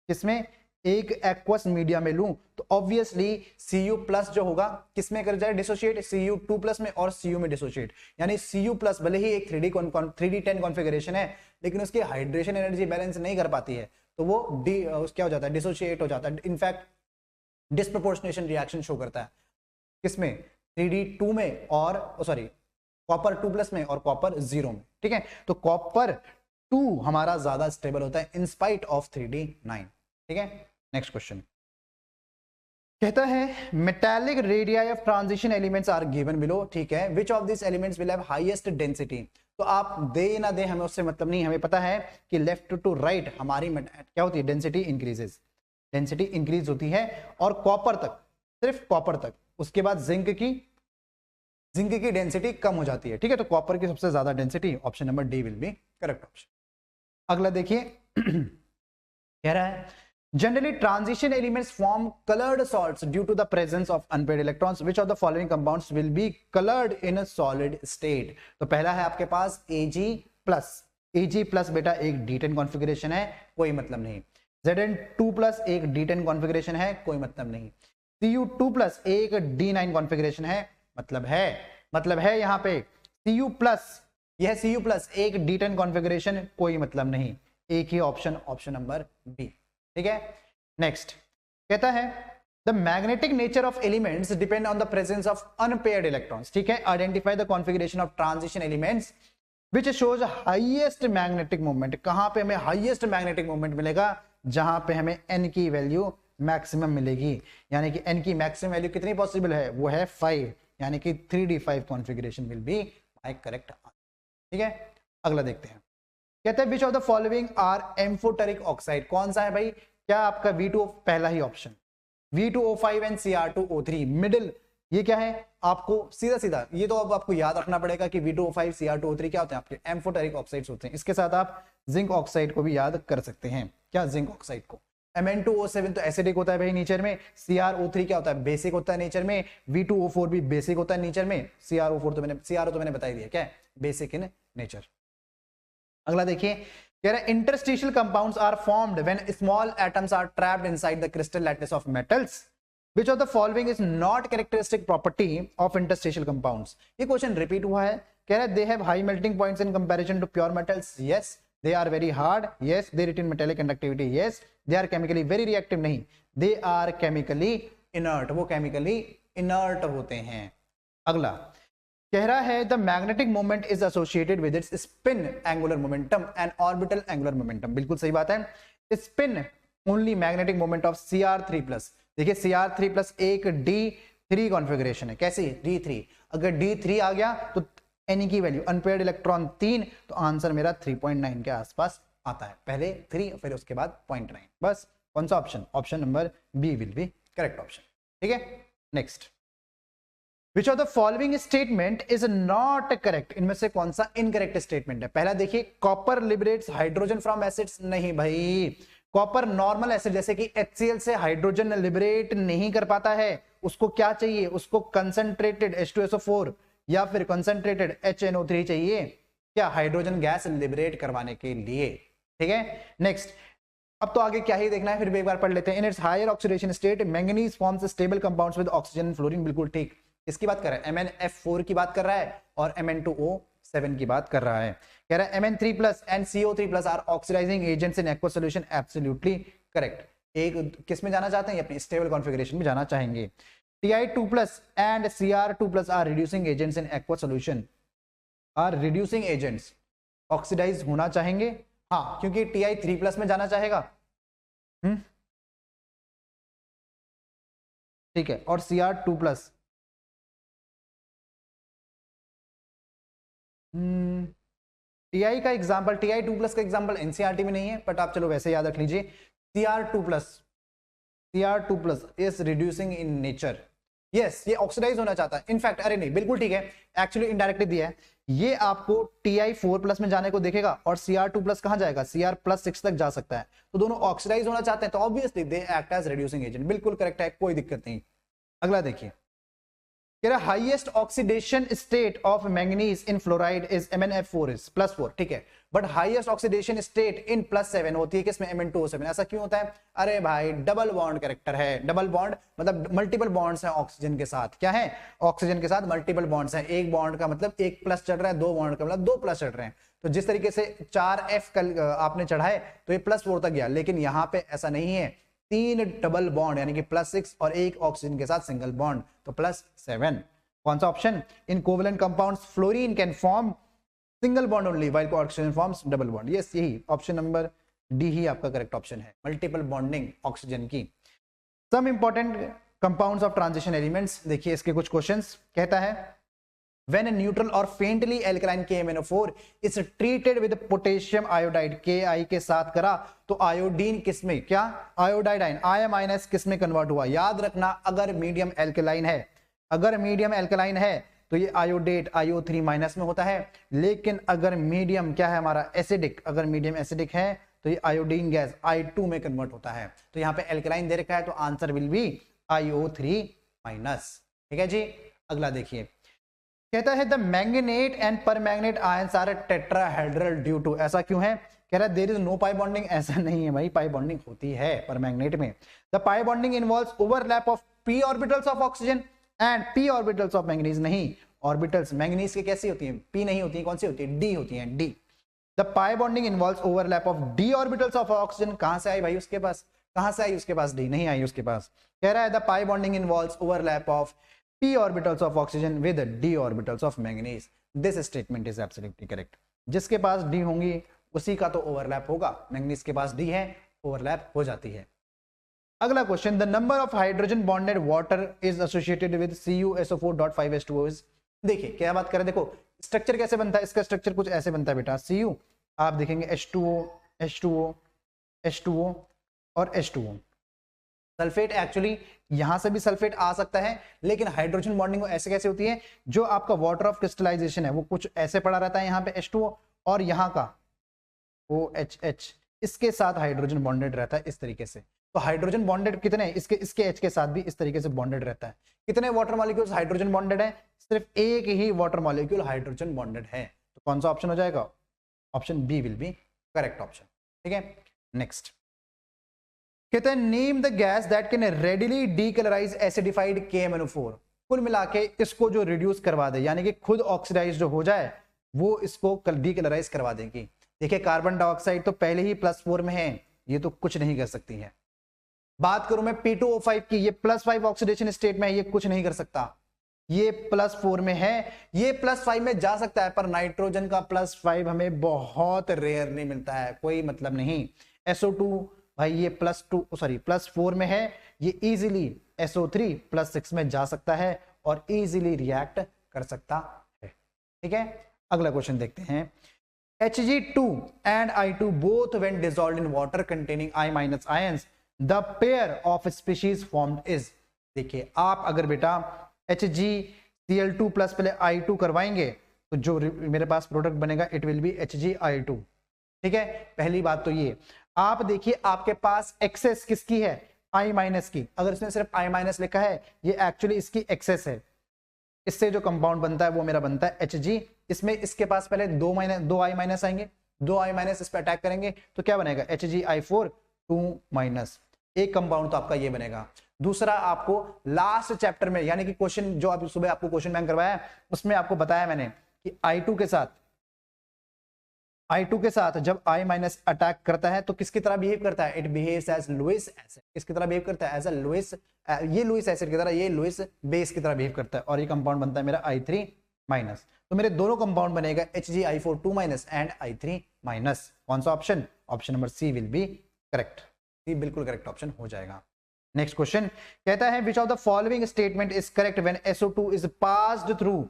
किसमें, एक एक्वस मीडिया में लूं, तो ऑब्वियसली Cu+ जो होगा किसमें कर जाए डिसोशिएट, Cu2+ में और Cu में डिसोशिएट, यानी Cu+ भले ही एक 3D10 कॉन्फ़िगरेशन है, लेकिन उसकी हाइड्रेशन एनर्जी बैलेंस नहीं कर पाती है, तो वो क्या हो जाता है, डिसोशिएट हो जाता है, इनफैक्ट डिस्प्रोपोर्शनेशन रिएक्शन शो करता है, किसमें, 3D2 में और सॉरी कॉपर 2+ में और कॉपर 0 में। ठीक है, तो कॉपर 2 हमारा ज्यादा स्टेबल होता है इन स्पाइट ऑफ 3D9। ठीक है, नेक्स्ट क्वेश्चन कहता है metallic radii of transition elements are given below. ठीक है, which of this elements will have highest density, तो आप दे ना दे हमें उससे मतलब नहीं, हमें पता है कि लेफ्ट टू राइट हमारी क्या होती है, डेंसिटी इंक्रीजेस, डेंसिटी इंक्रीज होती है, और कॉपर तक, सिर्फ कॉपर तक, उसके बाद जिंक की डेंसिटी कम हो जाती है। ठीक है, तो कॉपर की सबसे ज्यादा density, option number D will be correct option. अगला देखिए कह रहा है generally transition elements form colored salts due to the presence of unpaired electrons, which of the following compounds will be colored in a solid state। तो पहला है आपके पास Ag+, बेटा एक D10 कॉन्फ़िगरेशन है, कोई मतलब नहीं, Zn2+ एक D10 कॉन्फ़िगरेशन है, कोई मतलब नहीं, Cu2+ एक D9 कॉन्फ़िगरेशन है, मतलब है यहाँ पे Cu+, यह Cu+ एक D10 कॉन्फ़िगरेशन, कोई मतलब नहीं, एक ही ऑप्शन, ऑप्शन नंबर बी। ठीक है, नेक्स्ट कहता है the magnetic nature of elements depend on the presence of unpaired electrons. ठीक है, identify the configuration of transition elements which shows highest magnetic moment. कहां पे हमें हाईएस्ट मैग्नेटिक मोमेंट मिलेगा, जहां पे हमें n की वैल्यू मैक्सिमम मिलेगी, यानी कि n की मैक्सिमम वैल्यू कितनी पॉसिबल है, वो है 5, यानी कि 3D5 configuration will be my correct answer. ठीक है, अगला देखते हैं, कहते हैं which of the following are amphoteric oxide, कौन सा है भाई, क्या आपका V2 पहला ही option, V2O5 and Cr2O3 middle ये क्या है, आपको सीधा सीधा ये तो अब आपको याद रखना पड़ेगा कि V2O5 Cr2O3 क्या होते हैं, आपके एम्फोटेरिक ऑक्साइड्स होते हैं। इसके साथ आप जिंक ऑक्साइड को भी याद कर सकते हैं। क्या, जिंक ऑक्साइड को। Mn2O7 तो एसिडिक होता है भाई नेचर में, CrO3 क्या होता है, बेसिक होता है नेचर में, V2O4 भी बेसिक होता है नेचर में, CrO तो मैंने बता ही दिया क्या है, बेसिक इन नेचर। अगला देखिए, कह रहा है interstitial compounds are formed when small atoms are trapped inside the crystal lattice of metals, which of the following is not characteristic property of interstitial compounds। ये क्वेश्चन रिपीट हुआ है। कह रहा है they have high melting points in comparison to pure metals, yes, they are very hard, yes, they retain metallic conductivity, yes, they are chemically very reactive, नहीं, they are chemically inert, वो chemically inert होते हैं। अगला कह रहा है the magnetic moment is associated with its spin angular momentum and orbital angular momentum। बिल्कुल सही बात है, spin only magnetic moment of Cr3+। देखिए Cr3+ एक D3 कॉन्फ़िगरेशन है, कैसी D3, अगर D3 आ गया तो Ne की वैल्यू अनपेयर्ड इलेक्ट्रॉन 3, तो आंसर मेरा 3.9 के आसपास आता है, पहले 3 फिर उसके बाद 0.9। बस कौन सा option, option number B will be correct option. ठीक है, next, Which of the following statement is not correct, इनमें से कौन सा इनकरेक्ट स्टेटमेंट है। पहला देखिए, copper liberates hydrogen from acids, नहीं भाई, कॉपर नॉर्मल एसिड जैसे कि HCl से हाइड्रोजन लिबरेट नहीं कर पाता है, उसको क्या चाहिए, उसको कंसंट्रेटेड H2SO4 या फिर कंसंट्रेटेड HNO3 चाहिए, क्या, हाइड्रोजन गैस लिबरेट करवाने के लिए। ठीक है, नेक्स्ट, अब तो आगे क्या ही देखना है, फिर भी एक बार पढ़ लेते हैं। In its higher oxidation state manganese forms stable compounds with oxygen and fluorine, बिल्कुल ठीक, इसकी बात कर रहा है, MnF4 की बात कर रहा है और Mn2O7 की बात कर रहा है। कह रहा है Mn3+ and CO3+ are oxidising agents in aqueous solution, absolutely correct. एक किस में जाना चाहते हैं, अपनी स्टेबल कॉन्फ़िगरेशन में जाना चाहेंगे। Ti2+ and Cr2+ are reducing agents in aqueous solution, are reducing agents, oxidise होना चाहेंगे, हाँ, क्योंकि Ti3+ में जाना चाहेगा, ठीक है, और Cr2+ Ti का एग्जाम्पल, Ti2+ का एग्जाम्पल एनसीईआरटी में नहीं है, बट आप चलो वैसे याद रख लीजिए, Cr2+ is reducing in nature, yes, ये ऑक्सीडाइज होना चाहता है, इनफैक्ट, अरे नहीं, बिल्कुल ठीक है, एक्चुअली इनडायरेक्टली दिया है, ये आपको Ti4+ में जाने को देखेगा और Cr2+ कहां जाएगा, Cr+6 तक जा सकता है, तो दोनों ऑक्सीडाइज होना चाहते हैं, तो obviously they act as reducing agent, बिल्कुल करेक्ट है, कोई दिक्कत नहीं। अगला देखिए, कह रहा है highest oxidation state of manganese in fluoride is MnF4 is +4, ठीक है, but highest oxidation state in +7 होती है किसमें, Mn2O7। ऐसा क्यों होता है, अरे भाई डबल बॉन्ड कैरेक्टर है, डबल बॉन्ड मतलब मल्टीपल बॉन्ड्स हैं ऑक्सीजन के साथ, क्या है, ऑक्सीजन के साथ मल्टीपल बॉन्ड्स हैं, एक बॉन्ड का मतलब एक प्लस चढ़ रहा है, दो बॉन्ड का मतलब 2 प्लस चढ़ रहे हैं, तो जिस तरीके से 4F आपने चढ़ाए तो ये +4 तक गया, लेकिन यहां पे ऐसा नहीं है, 3 डबल बॉन्ड यानी कि +6 और एक ऑक्सीजन के साथ सिंगल बॉन्ड, तो +7। कौन सा option, in covalent compounds fluorine can form single bond only while oxygen forms double bond, yes, यही ऑप्शन नंबर डी ही आपका करेक्ट ऑप्शन है, मल्टीपल बॉन्डिंग ऑक्सीजन की। Some important compounds of transition elements, देखिए इसके कुछ क्वेश्चंस, कहता है when a neutral or faintly alkaline KMnO4 is treated with potassium iodide, Ki के साथ करा तो आयोडीन किसमें, क्या, आयोडाइडाइन, I- किसमें कन्वर्ट हुआ, याद रखना, अगर मीडियम एल्कलाइन है, अगर मीडियम एल्कलाइन है तो ये आयोडेट IO3- में होता है, लेकिन अगर मीडियम क्या है हमारा एसिडिक, अगर मीडियम एसिडिक है तो ये आयोडीन गैस I2 में कन्वर्ट होता है, तो यहाँ पे एल्कलाइन दे रखा है तो आंसर विल बी IO3-। ठीक है जी, अगला देखिए, कहता है the manganate and permanganate ions are tetrahedral due to, ऐसा क्यों है, कह रहा है there is no pi bonding, ऐसा नहीं है भाई, पाई बॉन्डिंग होती है परमैंगनेट में। The pi bonding involves overlap of p orbitals of oxygen and p orbitals of manganese, नहीं, ऑर्बिटल्स मैंगनीज की कैसी होती है, p नहीं होती है, कौन सी होती है, d होती है, d। The pi bonding involves overlap of d orbitals of oxygen, कहां से आई भाई उसके पास, कहां से आई उसके पास, d नहीं आई उसके पास, कह रहा है the pi bonding involves overlap of p orbitals of oxygen with d orbitals of manganese, this statement is absolutely correct। जिसके पास d होंगी उसी का तो ओवरलैप होगा, मैंगनीज के पास d है, ओवरलैप हो जाती है। अगला question, the number of hydrogen bonded water is associated with CuSO4.5H2O is, देखिए क्या बात करें, देखो स्ट्रक्चर कैसे बनता है, इसका स्ट्रक्चर कुछ ऐसे बनता है बेटा, Cu आप देखेंगे H2O H2O H2O और H2O, सल्फेट एक्चुअली यहां से भी सल्फेट आ सकता है, लेकिन हाइड्रोजन बॉन्डिंग ऐसे कैसे होती है, जो आपका वाटर ऑफ क्रिस्टलाइजेशन है वो कुछ ऐसे पड़ा रहता है यहाँ पे H2O, और यहाँ का OHH इसके साथ हाइड्रोजन बॉन्डेड रहता है इस तरीके से। तो हाइड्रोजन बॉन्डेड कितने, इसके H के साथ भी इस तरीके से बॉन्डेड रहता है। कितने वाटर मॉलिक्यूल्स हाइड्रोजन बॉन्डेड है, सिर्फ एक ही वाटर मॉलिक्यूल हाइड्रोजन बॉन्डेड है। तो कौन सा ऑप्शन हो जाएगा, option B will be correct option. ठीक है, नेक्स्ट कहते हैं name the gas that can readily decolourise acidified KMnO4। कुल मिला के इसको जो रिड्यूस करवा दे, यानी कि खुद ऑक्सीडाइज जो हो जाए, वो इसको डीकलराइज करवा देगी। देखिए कार्बन डाइऑक्साइड तो पहले ही +4 में है, ये तो कुछ नहीं कर सकती है। बात करूं मैं P2O5 की, ये +5 ऑक्सीडेशन स्टेट में है, ये कुछ नहीं कर सकता। ये +4 में है, ये +5 में जा सकता है, पर नाइट्रोजन का +5 हमें बहुत रेयर नहीं मिलता है, कोई मतलब नहीं। SO2 भाई ये +4 में है, ये इजीली SO3 +6 में जा सकता है और इजीली रिएक्ट कर सकता है। ठीक है, अगला क्वेश्चन देखते हैं। Hg2 and I2 both when dissolved in water containing I- ions, the pair of species formed is। देखिए आप अगर बेटा HgCl2 प्लस पहले I2 करवाएंगे तो जो मेरे पास प्रोडक्ट बनेगा इट विल बी HgI2। ठीक है, पहली बात तो ये। आप देखिए आपके पास एक्सेस किसकी है, I- की। अगर इसने सिर्फ I- लिखा है, ये एक्चुअली इसकी एक्सेस है। इससे जो कंपाउंड बनता है वो मेरा बनता है Hg। इसमें इसके पास पहले दो I- आएंगे, 2 I- इस पे अटैक करेंगे तो क्या बनेगा HgI4 2-। एक कंपाउंड तो आपका ये बनेगा। दूसरा आपको लास्ट चैप्टर में, यानी कि क्वेश्चन जो अभी सुबह आपको क्वेश्चन बैंक करवाया है, उसमें आपको बताया मैंने कि I2 के साथ जब I- अटैक करता है तो किसकी तरह बिहेव करता है, it behaves as Lewis acid. किसकी तरह बिहेव करता है, एज अ लुइस, ये लुइस एसिड की तरह, ये लुइस बेस की तरह बिहेव करता है, और ये कंपाउंड बनता है मेरा I3-। तो मेरे दोनों कंपाउंड बनेगा HgI4 2- एंड I3-। कौन सा option, option number C will be correct. C बिल्कुल करेक्ट ऑप्शन हो जाएगा। नेक्स्ट क्वेश्चन कहता है which of the following statement is correct when SO2 is passed through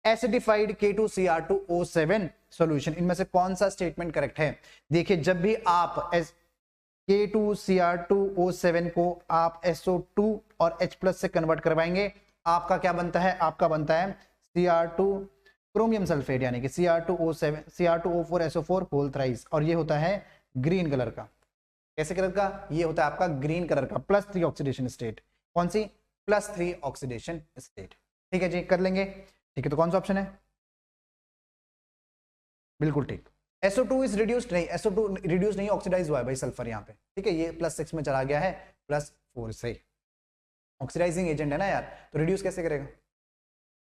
acidified K2Cr2O7 solution. इनमें से कौन सा स्टेटमेंट करेक्ट है। देखिए जब भी आप K2Cr2O7 को आप SO2 और H+ से कन्वर्ट करवाएंगे, आपका क्या बनता है, आपका बनता है Cr2 क्रोमियम सल्फेट, यानी कि Cr2O7 Cr2O4SO4 होल थ्राइस, और ये होता है ग्रीन कलर का। कैसे कलर का, ये होता है आपका ग्रीन कलर का, +3 ऑक्सीडेशन स्टेट। कौन सी, +3 ऑक्सीडेशन स्टेट। ठीक है जी, कर लेंगे। ठीक है, तो कौन सा ऑप्शन है, बिल्कुल ठीक। SO2 इज रिड्यूस्ड नहीं, SO2 रिड्यूस नहीं, ऑक्सीडाइज हुआ है भाई सल्फर यहाँ पे। ठीक है, ये +6 में चला गया है +4 से। ऑक्सीडाइजिंग एजेंट है ना यार, तो रिड्यूस कैसे करेगा।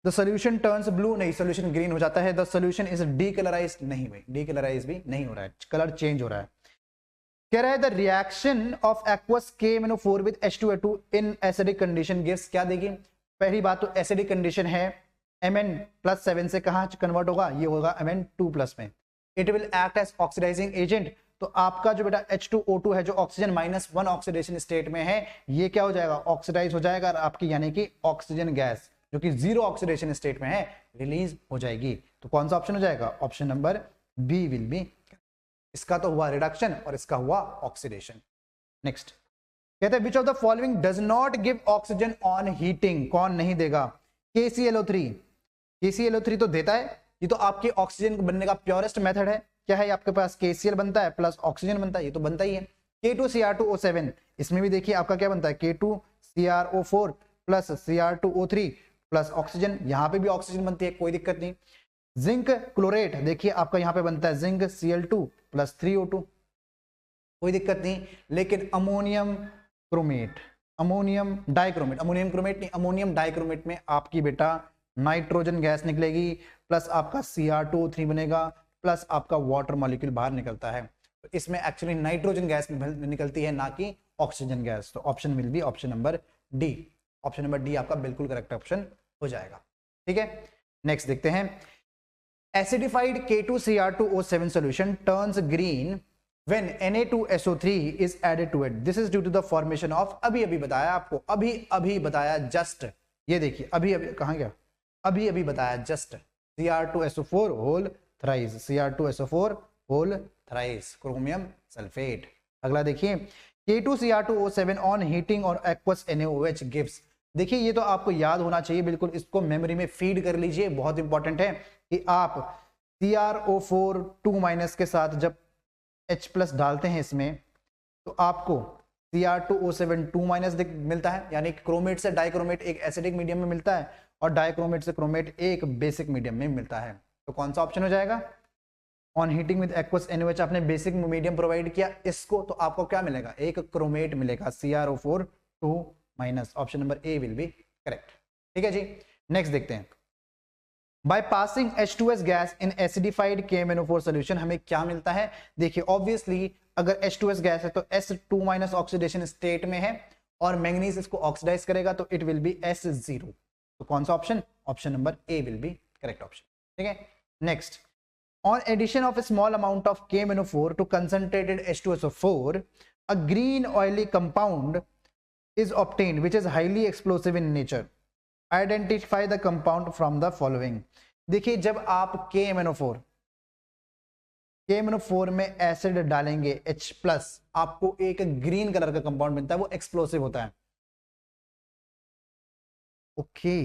द सोल्यूशन टर्न्स ब्लू, नहीं, सोल्यूशन ग्रीन हो जाता है। द सोल्यूशन इज डीकलराइज्ड, नहीं भाई, डीकलराइज भी नहीं हो रहा है, कलर चेंज हो रहा है। कह रहा है the reaction of aqueous KMnO4 with H2O2 in acidic condition gives, क्या देगी। पहली बात तो एसिडिक कंडीशन है, Mn+7 से कहां कन्वर्ट होगा, ये होगा Mn2+ में। It will act as oxidising agent, तो आपका जो बेटा H2O2 है जो ऑक्सीजन -1 ऑक्सीडेशन स्टेट में है, ये क्या हो जाएगा, ऑक्सीडाइज हो जाएगा, और आपकी यानी कि ऑक्सीजन गैस जो कि 0 ऑक्सीडेशन स्टेट में है रिलीज हो जाएगी। तो कौन सा ऑप्शन हो जाएगा, option number B will be. इसका तो हुआ रिडक्शन और इसका हुआ ऑक्सीडेशन। नेक्स्ट कहते हैं which of the following does not give oxygen on heating, कौन नहीं देगा। KClO3 तो देता है, ये तो आपके ऑक्सीजन बनने का प्योरेस्ट मेथड है। क्या है आपके पास, KCl बनता है प्लस ऑक्सीजन बनता है, ये तो बनता ही है। K2Cr2O7, इसमें भी देखिए आपका क्या बनता है, K2Cr O4 plus Cr2O3 plus oxygen, यहां पे भी ऑक्सीजन बनती है, कोई दिक्कत नहीं। जिंक क्लोरेट देखिए आपका यहां पे बनता है जिंक Cl2 प्लस 3O2, कोई दिक्कत नहीं। लेकिन ammonium chromate, ammonium dichromate, ammonium chromate नहीं, अमोनियम डाइक्रोमेट में आपकी बेटा नाइट्रोजन गैस निकलेगी, प्लस आपका Cr2O3 बनेगा, प्लस आपका वाटर मॉलिक्यूल बाहर निकलता है। तो इसमें एक्चुअली नाइट्रोजन गैस निकलती है, ना कि ऑक्सीजन गैस। तो option will be option number D. Option number D आपका बिल्कुल करेक्ट ऑप्शन हो जाएगा। ठीक है, नेक्स्ट देखते हैं। Acidified K2Cr2O7 solution turns green when Na2SO3 is added to it. This is due to the formation of, अभी बताया आपको, अभी बताया जस्ट, ये देखिए अभी कहां गया, अभी बताया just Cr2SO4 whole thrice, Cr2SO4 whole thrice, chromium sulphate. अगला देखिए K2Cr2O7 ऑन हीटिंग और एक्वस NaOH गिव्स। देखिए ये तो आपको याद होना चाहिए, बिल्कुल इसको मेमोरी में फीड कर लीजिए। बहुत इंपॉर्टेंट है कि आप CrO4 2- के साथ जब H+ डालते हैं इसमें तो आपको Cr2O7 2- मिलता है, यानी क्रोमेट से डाइक्रोमेट एक एसिडिक मीडियम में मिलता है और डाइक्रोमेट से क्रोमेट एक बेसिक मीडियम में मिलता है। तो कौन सा ऑप्शन हो जाएगा? On heating with aqueous NaOH आपने बेसिक मीडियम प्रोवाइड किया इसको, तो आपको क्या मिलेगा? एक क्रोमेट मिलेगा CrO4 2-। Option number A will be correct. ठीक है जी, नेक्स्ट देखते हैं। By passing H2S gas in acidified KMnO4 solution हमें क्या मिलता है? देखिए ऑब्वियसली अगर H2S गैस है तो S2- ऑक्सीडेशन स्टेट में है और मैंगनीज इसको ऑक्सीडाइज करेगा तो इट विल बी S0। तो कौन सा option? Option number A will be correct option. ठीक है, next. On addition of a small amount of KMnO4 to concentrated H2SO4, a green oily compound is obtained which is highly explosive in nature. Identify the compound from the following. देखिए जब आप KMnO4 में एसिड डालेंगे H+, आपको एक ग्रीन कलर का कंपाउंड मिलता है, वो एक्सप्लोसिव होता है। Okay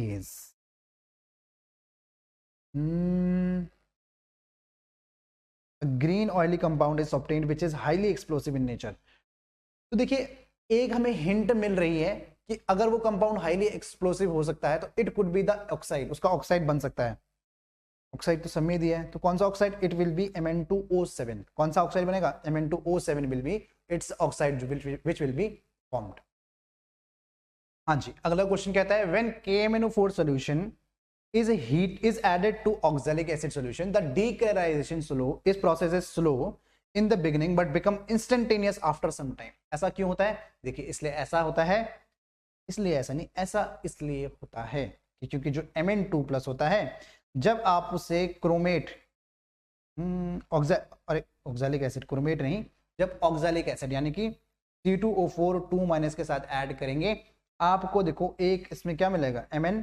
green oily compound is obtained which is highly explosive in nature. तो देखिए एक हमें हिंट मिल रही है कि अगर वो कंपाउंड हाईली एक्सप्लोसिव हो सकता है तो it could be the oxide, उसका ऑक्साइड बन सकता है। ऑक्साइड तो सब में दिया है, तो कौन सा oxide? It will B Mn2O7। कौन सा ऑक्साइड बनेगा? Mn2O7 will be it's oxide which will be formed. हाँ जी, अगला क्वेश्चन कहता है when KMnO4 solution is added to oxalic acid solution, the decolorization is process is slow in the beginning but become instantaneous after some time। ऐसा क्यों होता है? देखिए इसलिए ऐसा होता है, इसलिए ऐसा नहीं, ऐसा इसलिए होता है कि क्योंकि जो Mn2+ होता है जब आप उसे क्रोमेट ऑक्सैलिक एसिड, क्रोमेट नहीं, जब ऑक्सैलिक एसिड यानी कि C2O4 2- के साथ ऐड करेंगे आपको देखो एक इसमें क्या मिलेगा? Mn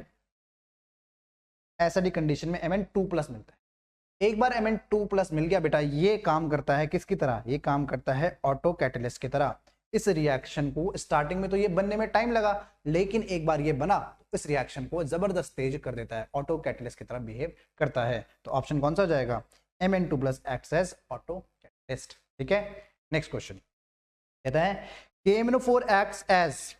एसिडिक कंडीशन में Mn2+ मिलता है। एक बार Mn2+ मिल गया बेटा, ये काम करता है किसकी तरह? ये काम करता है ऑटो कैटलिस्ट की तरह। इस रिएक्शन को स्टार्टिंग में तो ये बनने में टाइम लगा, लेकिन एक बार ये बना तो इस रिएक्शन को जबरदस्त तेज कर देता है, ऑटो कैटलिस्ट की तरह बिहेव करता है। तो ऑप्शन कौन सा हो जाएगा? Mn2+ acts as auto catalyst. ठीक है, नेक्स्ट क्वेश्चन कहता है KMnO4 acts as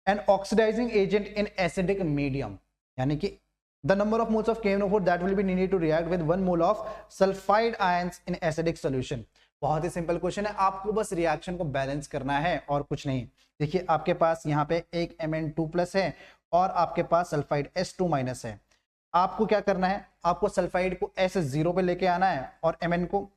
an oxidising agent in acidic medium, यानी कि the number of moles of KMnO4 that will be needed to react with 1 mole of sulfide ions in acidic solution। बहुत ही सिंपल क्वेश्चन है, आपको बस रिएक्शन को बैलेंस करना है और कुछ नहीं। देखिए आपके पास यहाँ पे एक Mn2+ है और आपके पास सल्फाइड S2- है। आपको क्या करना है? आपको सल्फाइड को S0 पे लेके आना है और Mn को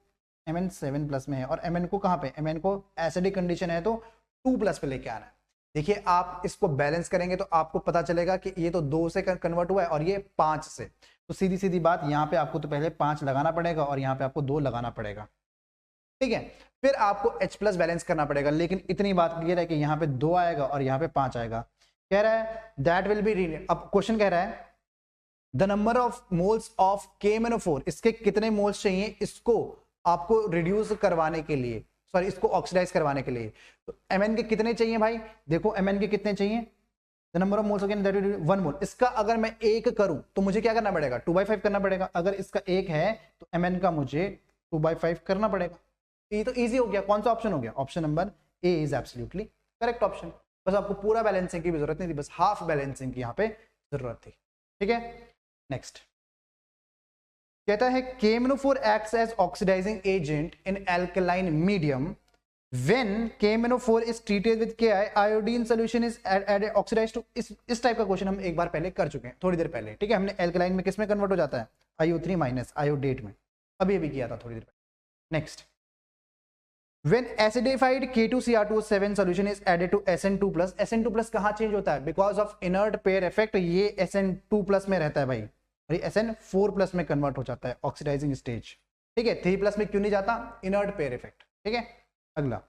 Mn7+ में है और Mn को कहाँ पे? Mn को एसिडिक कंडीशन है तो 2+ पे लेके आना है। देखिए आप इसको बैलेंस करेंगे तो आपको पता चलेगा कि ये तो 2 से कन्वर्ट हुआ है और ये 5 से, तो सीधी सीधी बात यहाँ पे आपको तो पहले 5 लगाना पड़ेगा और यहाँ पे आपको 2 लगाना पड़ेगा। ठीक है, फिर आपको H+ बैलेंस करना पड़ेगा, लेकिन इतनी बात क्लियर है कि यहाँ पे 2 आएगा और यहाँ पे 5 आएगा। कह रहा है दैट विल बी, अब क्वेश्चन कह रहा है the number of moles of KMnO4, इसके कितने मोल्स चाहिए इसको आपको रिड्यूस करवाने के लिए, सॉरी इसको ऑक्सीडाइज करवाने के लिए। तो Mn के कितने चाहिए भाई? देखो Mn के कितने चाहिए? The number of moles again that will be 1 मोल। इसका अगर मैं 1 करूं तो मुझे क्या करना पड़ेगा? 2/5 करना पड़ेगा। अगर इसका 1 है तो Mn का मुझे 2/5 करना पड़ेगा। ये तो इजी हो गया। कौन सा ऑप्शन हो गया? Option number A is absolutely correct option. बस आपको पूरा बैलेंसिंग की भी जरूरत नहीं थी, बस हाफ बैलेंसिंग की यहाँ पे जरूरत थी। ठीक है, नेक्स्ट कहता है KMnO4 acts as oxidising agent in alkaline medium when KMnO4 is treated with Ki, iodine solution is added oxidized to। इस टाइप का क्वेश्चन हम एक बार पहले कर चुके हैं थोड़ी देर पहले। ठीक है, हमने एल्कलाइन में किस में कन्वर्ट हो जाता है? IO3- आयोडेट में, अभी अभी किया था थोड़ी देर पहले। Next when acidified K2Cr2O7 solution is added to SN2+, SN2+ कहाँ चेंज होता है? Because of inert pair effect ये SN2+ में रहता है भाई, और ये SN4+ में कन्वर्ट हो जाता है ऑक्सीडाइजिंग स्टेज। ठीक है, 3+ में क्यों नहीं जाता? Inert pair effect. ठीक है, अगला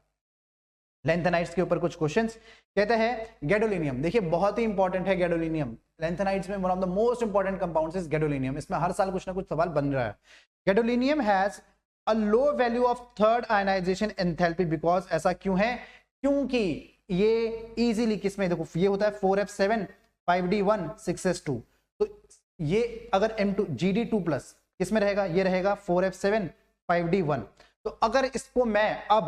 लेंथेनाइड्स के ऊपर कुछ क्वेश्चंस। कहता है गैडोलिनियम, देखिए बहुत ही इंपॉर्टेंट है गैडोलिनियम। लेंथेनाइड्स में one of the most important compounds is gadolinium. इसमें हर साल कुछ ना कुछ सवाल बन रहा है। Gadolinium has a low value of third ionisation enthalpy because, ऐसा क्यों है? क्योंकि ये इजीली किसमें, देखो ये होता है 4f7 5d1 6s2, तो ये अगर m2 gd2 प्लस किसमें रहेगा? ये रहेगा 4f7 5d1। तो अगर इसको मैं अब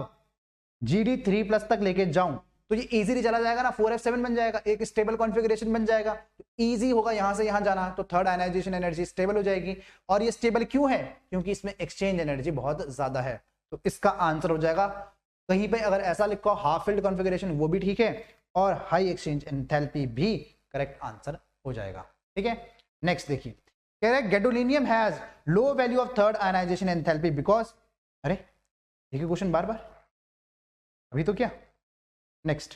gd3 प्लस तक लेके जाऊं तो ये इजीली चला जाएगा ना, 4f7 बन जाएगा, एक स्टेबल कॉन्फ़िगरेशन बन जाएगा, तो इजी होगा यहां से यहां जाना, तो थर्ड आयनाइजेशन एनर्जी स्टेबल हो जाएगी। और ये स्टेबल क्यों है? क्योंकि इसमें एक्सचेंज एनर्जी बहुत ज्यादा है, तो इसका आंसर हो जाएगा, कहीं पे अगर ऐसा लिखो हाफ फिल्ड कॉन्फ़िगरेशन वो भी ठीक है, और हाई एक्सचेंज एंथैल्पी भी करेक्ट आंसर हो जाएगा। ठीक है, नेक्स्ट देखिए, कह रहे हैं gadolinium has low value of third ionisation enthalpy because, अरे देखिए क्वेश्चन बार बार, अभी तो क्या। नेक्स्ट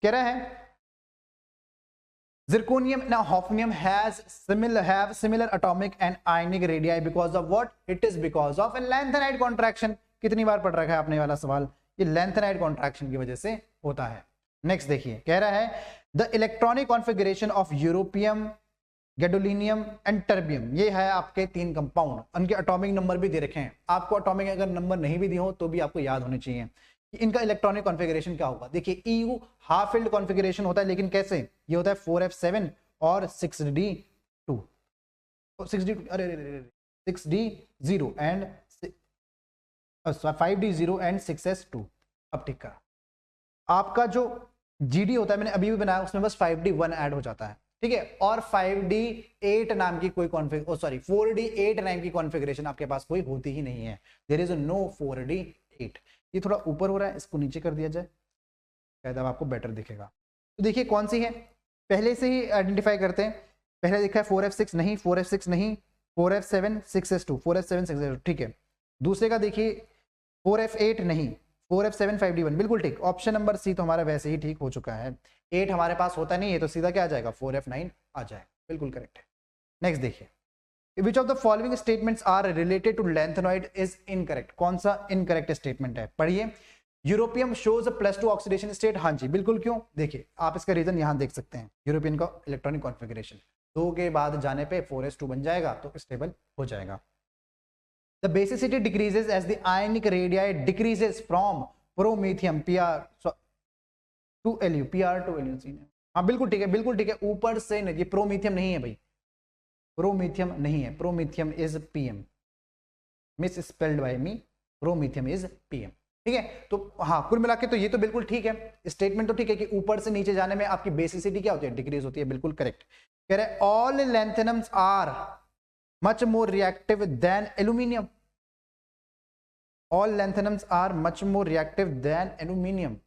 कह रहा है zirconium and hafnium have similar atomic and ionic radii because of what? It is because of a lanthanide contraction। कितनी बार पढ़ रखा है आपने वाला सवाल, ये lanthanide contraction की वजह से होता है। नेक्स्ट देखिए, कह रहा है the electronic configuration of europium, gadolinium and terbium, ये है आपके 3 कंपाउंड, उनके एटॉमिक नंबर भी दे रखे हैं। आपको एटॉमिक अगर नंबर नहीं भी दिए हो तो भी आपको याद होने चाहिए कि इनका इलेक्ट्रॉनिक कॉन्फ़िगरेशन क्या होगा। देखिए EU हाफ फील्ड कॉन्फ़िगरेशन होता है, लेकिन कैसे? ये होता है 4f7 और 6d2, 6d0 and 5d0 and 6s2। अब ठीक करा, आपका जो GD होता है, मैंने अभी भी बनाया, उसमें बस 5d1 ऐड हो जाता है, ठीक है, और 5d8 नाम की कोई 4d8 नाम की कॉन्फ़िगरेशन आपके पास कोई होती ही नहीं है। There is no 4d8। ये थोड़ा ऊपर हो रहा है, इसको नीचे कर दिया जाए, शायद अब आपको बेटर दिखेगा। तो देखिए कौन सी है, पहले से ही आइडेंटिफाई करते हैं। पहले लिखा है 4f6 नहीं, 4f6 नहीं, 4f7 6s2, 4f7 6s2, ठीक है। दूसरे का देखिए 4f8 नहीं, 4f7 5d1, बिल्कुल ठीक। ऑप्शन नंबर सी तो हमारा वैसे ही ठीक हो चुका है, 8 हमारे पास होता नहीं है, तो सीधा क्या आ जाएगा? 4f9 आ जाएगा, बिल्कुल करेक्ट है। नेक्स्ट देखिए, Which of the following statements are related to lanthanoid is incorrect? कौन सा इनकरेक्ट स्टेटमेंट है? पढ़िए, यूरोपियम शोज +2 ऑक्सीडेशन स्टेट, हाँ जी बिल्कुल। क्यों? देखिए आप इसका रीजन यहां देख सकते हैं, यूरोपियन का इलेक्ट्रॉनिक कॉन्फ़िगरेशन 2 के बाद जाने पे 4s2 बन जाएगा, तो स्टेबल हो जाएगा। The basicity decreases as the ionic radii decreases from promethium Pr to Lu, Pr to Lu। हाँ बिल्कुल ठीक है, बिल्कुल ठीक है, ऊपर से नहीं, ये प्रोमीथियम नहीं है भाई, प्रोमीथियम नहीं है, promethium is PM, misspelled by me, promethium is PM. ठीक है, तो हाँ कुल मिला के तो ये तो बिल्कुल ठीक है, स्टेटमेंट तो ठीक है कि ऊपर से नीचे जाने में आपकी बेसिसिटी क्या होती है? डिक्रीज होती है, बिल्कुल करेक्ट। कह रहे all lanthanums are much more reactive than aluminium, all lanthanums are much more reactive than aluminium.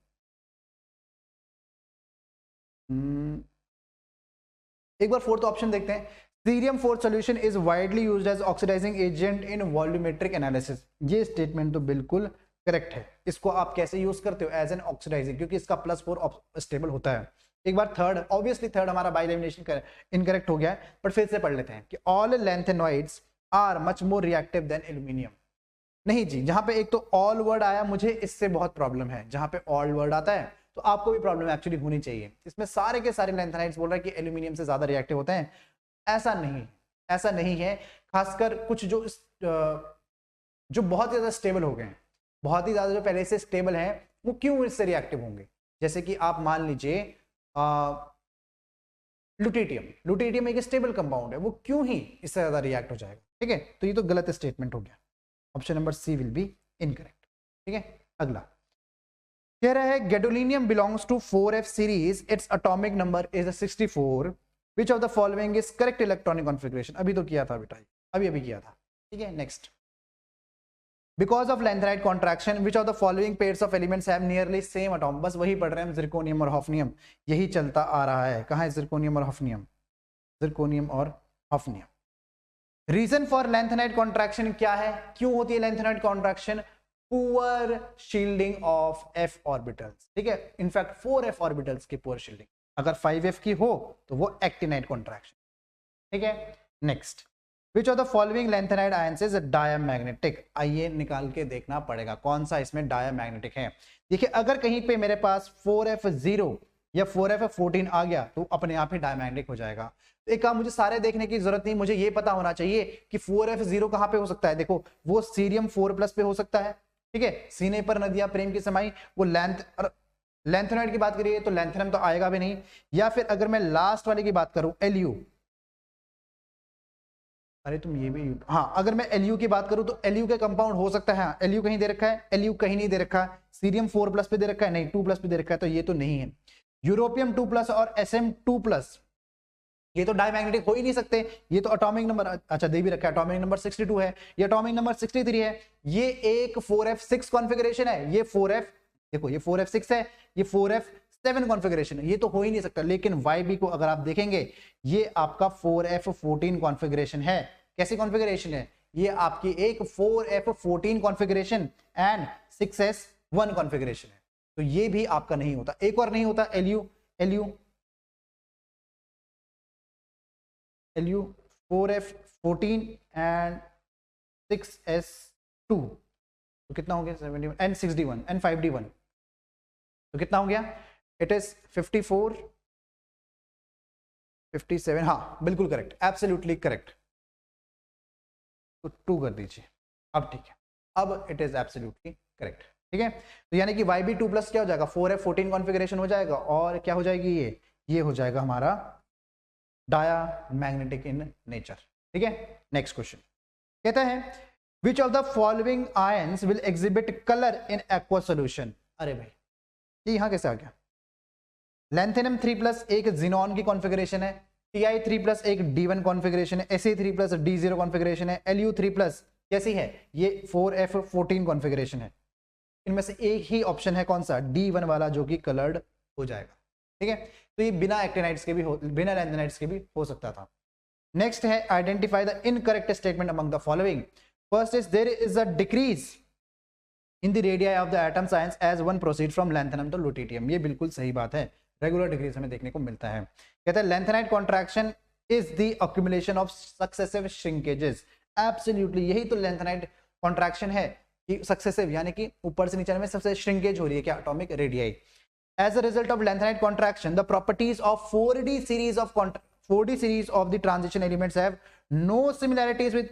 एक बार फोर्थ ऑप्शन देखते हैं, cerium fourth solution is widely used as oxidising agent in volumetric analysis. ये स्टेटमेंट तो बिल्कुल करेक्ट है। इसको आप कैसे यूज करते हो? एज एन ऑक्सीडाइजिंग, क्योंकि इसका +4 स्टेबल होता है। एक बार थर्ड, ऑब्वियसली थर्ड हमारा बाय एलिमिनेशन इनकरेक्ट हो गया है, बट फिर से पढ़ लेते हैं कि all lanthanoids are much more reactive than aluminium. नहीं जी, जहां पे एक तो ऑल वर्ड आया, मुझे इससे बहुत प्रॉब्लम है। जहां पे ऑल वर्ड आता है तो आपको भी प्रॉब्लम एक्चुअली होनी चाहिए। इसमें सारे के सारे लैंथेनाइड्स बोल रहा है कि एल्यूमिनियम से ज्यादा रिएक्टिव होते हैं, ऐसा नहीं, ऐसा नहीं है। खासकर कुछ जो बहुत ज्यादा स्टेबल हो गए हैं, बहुत ही ज्यादा जो पहले से स्टेबल हैं, वो क्यों इससे रिएक्टिव होंगे? जैसे कि आप मान लीजिए लुटेटियम एक स्टेबल कंपाउंड है, वो क्यों ही इससे ज्यादा रिएक्ट हो जाएगा? ठीक है, तो ये तो गलत स्टेटमेंट हो गया, option number C will be incorrect. ठीक है, अगला कह रहा है gadolinium belongs to 4f series, its atomic number is 64, which of the following is correct electronic configuration? अभी तो किया था बेटा, अभी किया था। ठीक है, next, because of lanthanide contraction which of the following pairs of elements have nearly same atom? बस वही पढ़ रहे हैं, जिरकोनियम और हॉफनियम, यही चलता आ रहा है। कहाँ है जिरकोनियम और हॉफनियम? जिरकोनियम और hafnium. Reason for lanthanide contraction क्या है? क्यों होती है lanthanide contraction? Poor shielding of f orbitals. ठीक है, इनफैक्ट 4f ऑर्बिटल्स की पुअर शील्डिंग, अगर 5f की हो तो वो एक्टिनाइड कॉन्ट्रैक्शन। ठीक है, next, which of the following lanthanide ions is diamagnetic? आइए निकाल के देखना पड़ेगा कौन सा इसमें डायमैग्नेटिक है। देखिए अगर कहीं पे मेरे पास 4f0 या 4F14 आ गया तो अपने आप ही डायमैग्नेटिक हो जाएगा। तो एक काम, मुझे सारे देखने की जरूरत नहीं, मुझे ये पता होना चाहिए कि 4F0 कहां पे हो सकता है। देखो वो सीरियम 4+ पे हो सकता है, ठीक है, सीने पर नदियां प्रेम की समाई, वो लैंथेनाइड की बात करिए तो लैंथेनम तो आएगा भी नहीं। या फिर अगर मैं लास्ट वाले की बात करूं Lu, अरे तुम ये भी, हाँ अगर मैं Lu की बात करूं तो Lu के कंपाउंड हो सकता है। Lu कहीं दे रखा है, Lu कहीं नहीं दे रखा है। सीरियम 4+ पे दे रखा है, नहीं 2+ पे दे रखा है, तो ये तो नहीं है। यूरोपियम 2+ और Sm2+, ये तो डायमैग्नेटिक हो ही नहीं सकते। ये तो एटॉमिक नंबर, अच्छा दे भी रखा है, एटॉमिक नंबर 62 है, ये एटॉमिक नंबर 63 है। ये एक 4F6 कॉन्फ़िगरेशन है, ये 4F, देखो ये 4F6 है, ये 4F7 कॉन्फ़िगरेशन है, ये तो हो ही नहीं सकता। लेकिन YB को अगर आप देखेंगे, ये आपका 4F14 कॉन्फ़िगरेशन है। कैसी कॉन्फ़िगरेशन है? ये आपकी एक 4F14 configuration and 6S1 configuration है। तो ये भी आपका नहीं होता। एक और नहीं होता, Lu 4F14 एंड 6S2, तो कितना हो गया 71 एंड 61 एंड 5D1, तो कितना हो गया? इट इज 54 57, हाँ बिल्कुल करेक्ट, एब्सोल्युटली करेक्ट। तो 2 कर दीजिए, अब ठीक है, अब इट इज एब्सोल्युटली करेक्ट, ठीक है। तो यानी कि YB2+ क्या हो जाएगा, 4F14 कॉन्फ़िगरेशन हो जाएगा, और क्या हो जाएगी ये हो जाएगा हमारा डायमैग्नेटिक इन नेचर, ठीक है। नेक्स्ट क्वेश्चन कहता है which of the following ions will exhibit colour in aqua solution. अरे भाई ये यहां कैसे आ गया? लैंथेनम 3+ एक जिनॉन की कॉन्फ़िगरेशन है, Ti3+ एक D1 कॉन्फ़िगरेशन है, Sa3+ D0 कॉन्फ़िगरेशन है, Lu3+ कैसी है? ये 4F14 कॉन्फ़िगरेशन है। इनमें से एक ही ऑप्शन है, कौन सा? D1 वाला, जो कि कलर्ड हो जाएगा, ठीक है। तो ये बिना एक्टिनाइड्स के भी बिना लैंथेनाइड्स के भी हो सकता था। नेक्स्ट है identify the incorrect statement among the following. First is there is a decrease in the radii of the atom science as one proceed from lanthanum to lutetium. ये बिल्कुल सही बात है, रेगुलर डिक्रीज हमें देखने को मिलता है। कहता है lanthanide contraction is the accumulation of successive shrinkages. Absolutely यही तो लैंथेनाइड कॉन्ट्रैक्शन है कि सक्सेसिव, यानी कि ऊपर से नीचे में सबसे श्रिंकेज हो रही है क्या? Atomic radii. As a result of lanthanide contraction, the properties of 4D series of the transition elements have no similarities with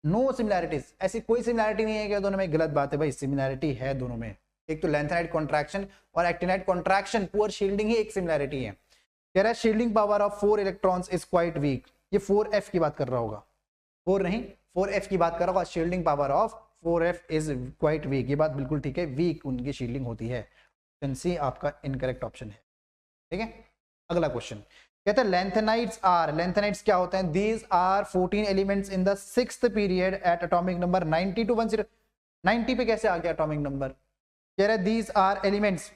no similarities। ऐसी कोई सिमिलैरिटी नहीं है क्या दोनों में? गलत बात है भाई, सिमिलैरिटी है दोनों में। एक तो लैंथेनाइड कॉन्ट्रैक्शन और एक्टिनाइड कॉन्ट्रैक्शन, पुअर शील्डिंग ही एक सिमिलैरिटी है। कह रहा है shielding power of 4 electrons is quite weak. ये 4F की बात कर रहा होगा, 4 नहीं 4F की बात कर रहा होगा। Shielding power of 4F is quite weak, ये बात बिल्कुल ठीक है, वीक उनकी शील्डिंग होती है। सी आपका इनकरेक्ट ऑप्शन है, ठीक है। अगला क्वेश्चन कहता है लैंथेनाइड्स क्या होते हैं? These are 14 elements in the 6th period at atomic number 90 to 10। 90 पे कैसे आ गया एटॉमिक नंबर? कह रहा है these are elements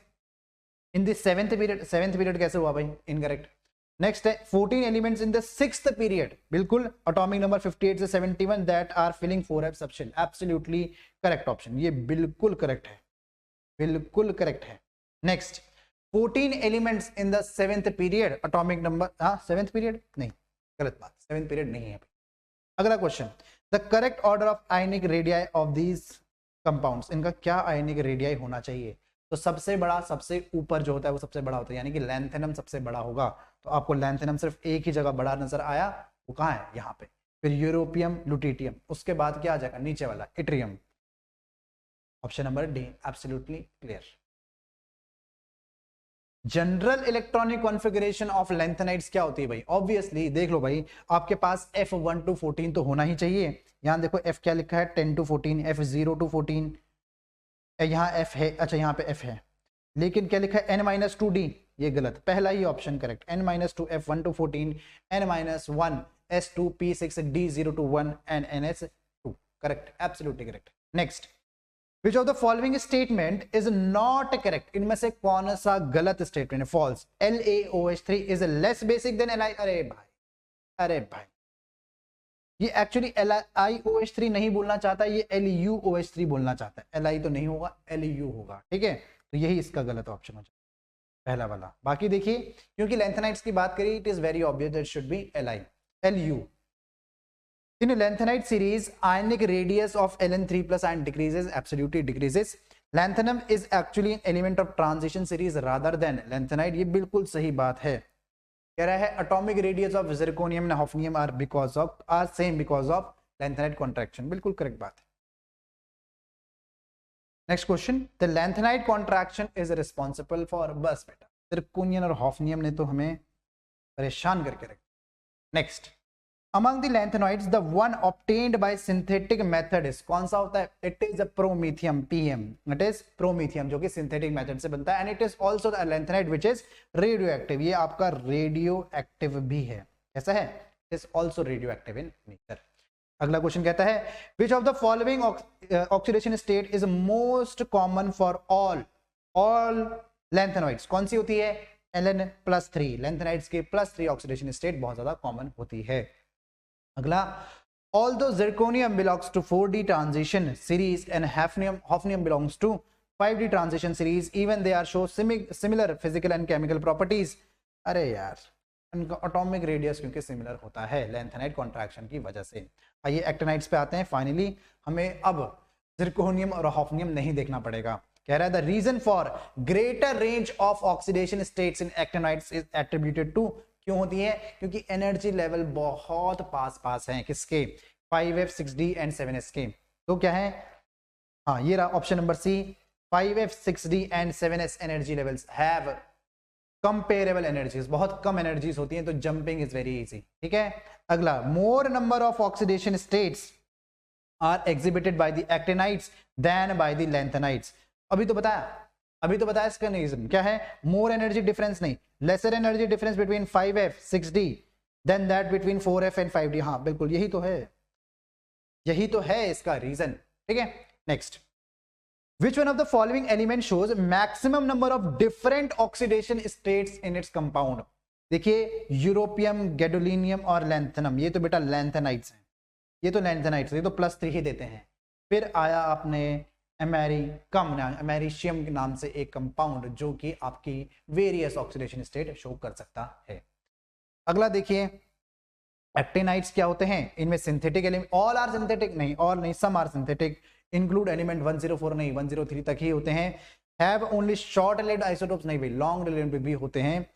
in the 7th period. 7th period कैसे हुआ भाई? इनकरेक्ट। नेक्स्ट है 14 elements in the 6th period, बिल्कुल एटॉमिक नंबर 58 से 71 that are filling 4F subshell. Absolutely correct option, ये बिल्कुल करेक्ट है, बिल्कुल करेक्ट है। Next 14 elements in the 7th period, atomic number, हाँ 7th पीरियड नहीं, गलत बात, 7th पीरियड नहीं है। अगला question the correct order of ionic radii of these compounds. इनका क्या आयनिक रेडियाई होना चाहिए? तो सबसे बड़ा, सबसे ऊपर जो होता है वो सबसे बड़ा होता है, यानी कि लैंथेनम सबसे बड़ा होगा। तो आपको लैंथेनम सिर्फ एक ही जगह बड़ा नजर आया, वो कहाँ है? यहाँ पे। फिर यूरोपियम, लुटियम, उसके बाद क्या आ जाएगा? नीचे वाला yttrium. Option number D absolutely clear. General electronic configuration of lanthanides क्या होती है भाई? ऑब्वियसली देख लो भाई, आपके पास F1 to 14 तो होना ही चाहिए। यहां देखो F क्या लिखा है, 10 to 14, F0 to 14, यहाँ F है, अच्छा यहाँ पे F है, लेकिन क्या लिखा है N-2D, ये गलत, पहला ही option correct. N-2 F1 to 14, N-1 S2 P6 D0 to 1 and NS2, correct, absolutely correct. Next Which of the following statement is not correct? इनमें से कौन सा गलत स्टेटमेंट है? False. LaOH3 is less basic than Li। अरे भाई, अरे भाई, ये एक्चुअली LiOH3 नहीं बोलना चाहता, ये LuOH3 बोलना चाहता है। Li तो नहीं होगा, Lu होगा, ठीक है। तो यही इसका गलत ऑप्शन हो जाएगा, पहला वाला। बाकी देखिए, क्योंकि लैंथेनाइड्स की बात करी, it is very obvious that should be Lu। In lanthanide series, ionic radius of Ln3+ ion decreases, absolutely decreases. Lanthanum is actually an element of transition series rather than lanthanide, ये बिल्कुल सही बात है। कह रहा है atomic radius of zirconium and hafnium are same because of lanthanide contraction, बिल्कुल करेक्ट बात है। Next question, the lanthanide contraction is responsible for, बस बेटा जिरकोनियम और हॉफनियम ने तो हमें परेशान करके रखा। Next, among the lanthanoids the one obtained by synthetic method is, कौन सा होता है? It is a promethium, PM, it is promethium जो कि सिंथेटिक मेथड से बनता है, and it is also the lanthanide which is radio active, ये आपका रेडियो एक्टिव भी है, कैसा है? It is also radio active in nature. अगला क्वेश्चन कहता है which of the following oxidation state is most common for all lanthanoids, कौन सी होती है? Ln+3, लैंथेनाइड्स के +3 ऑक्सीडेशन स्टेट बहुत ज्यादा कॉमन होती है। अगला, although zirconium belongs to 4D transition series and hafnium belongs to 5D transition series, even they are show similar physical and chemical properties, अरे यार उनका एटॉमिक रेडियस क्योंकि सिमिलर होता है लैंथेनाइड कॉन्ट्रैक्शन की वजह से। आइए एक्टिनाइड्स पे आते हैं। फाइनली हमें अब जिरकोनियम और हॉफनियम नहीं देखना पड़ेगा। कह रहा है the reason for greater range of oxidation states in actinides is attributed to, क्यों होती है? क्योंकि एनर्जी लेवल बहुत पास हैं, किसके? 5f 6d एंड 7s के। तो क्या है? हाँ ये रहा option number C, 5f 6d and 7s energy levels have comparable energies, बहुत कम एनर्जीज होती हैं, तो जंपिंग इज वेरी इजी। ठीक है, अगला, more number of oxidation states are exhibited by the actinides than by the lanthanides. अभी तो बताया इसका रीजन क्या है? मोर एनर्जी डिफरेंस नहीं, lesser energy difference between 5f 6d than that between 4f and 5d। हाँ बिल्कुल यही तो है इसका रीजन। ठीक है, next, which one of the following element shows maximum number of different oxidation states in its compound? देखिए यूरोपियम, गैडोलिनियम और लैंथेनम, ये तो बेटा लैंथेनाइड्स हैं, ये तो +3 ही देते हैं। फिर आया आपने अमेरिशियम नाम से एक कंपाउंड जो कि आपकी वेरियस ऑक्सीडेशन स्टेट शो कर सकता है। अगला देखिए, एक्टिनाइड्स क्या होते हैं? इनमें synthetic element, all are synthetic नहीं, ऑल नहीं, some are synthetic, include element 104 नहीं, 103 तक ही होते हैं। Have only short related isotopes नहीं भाई, लॉन्ग रिलेटेड भी होते हैं।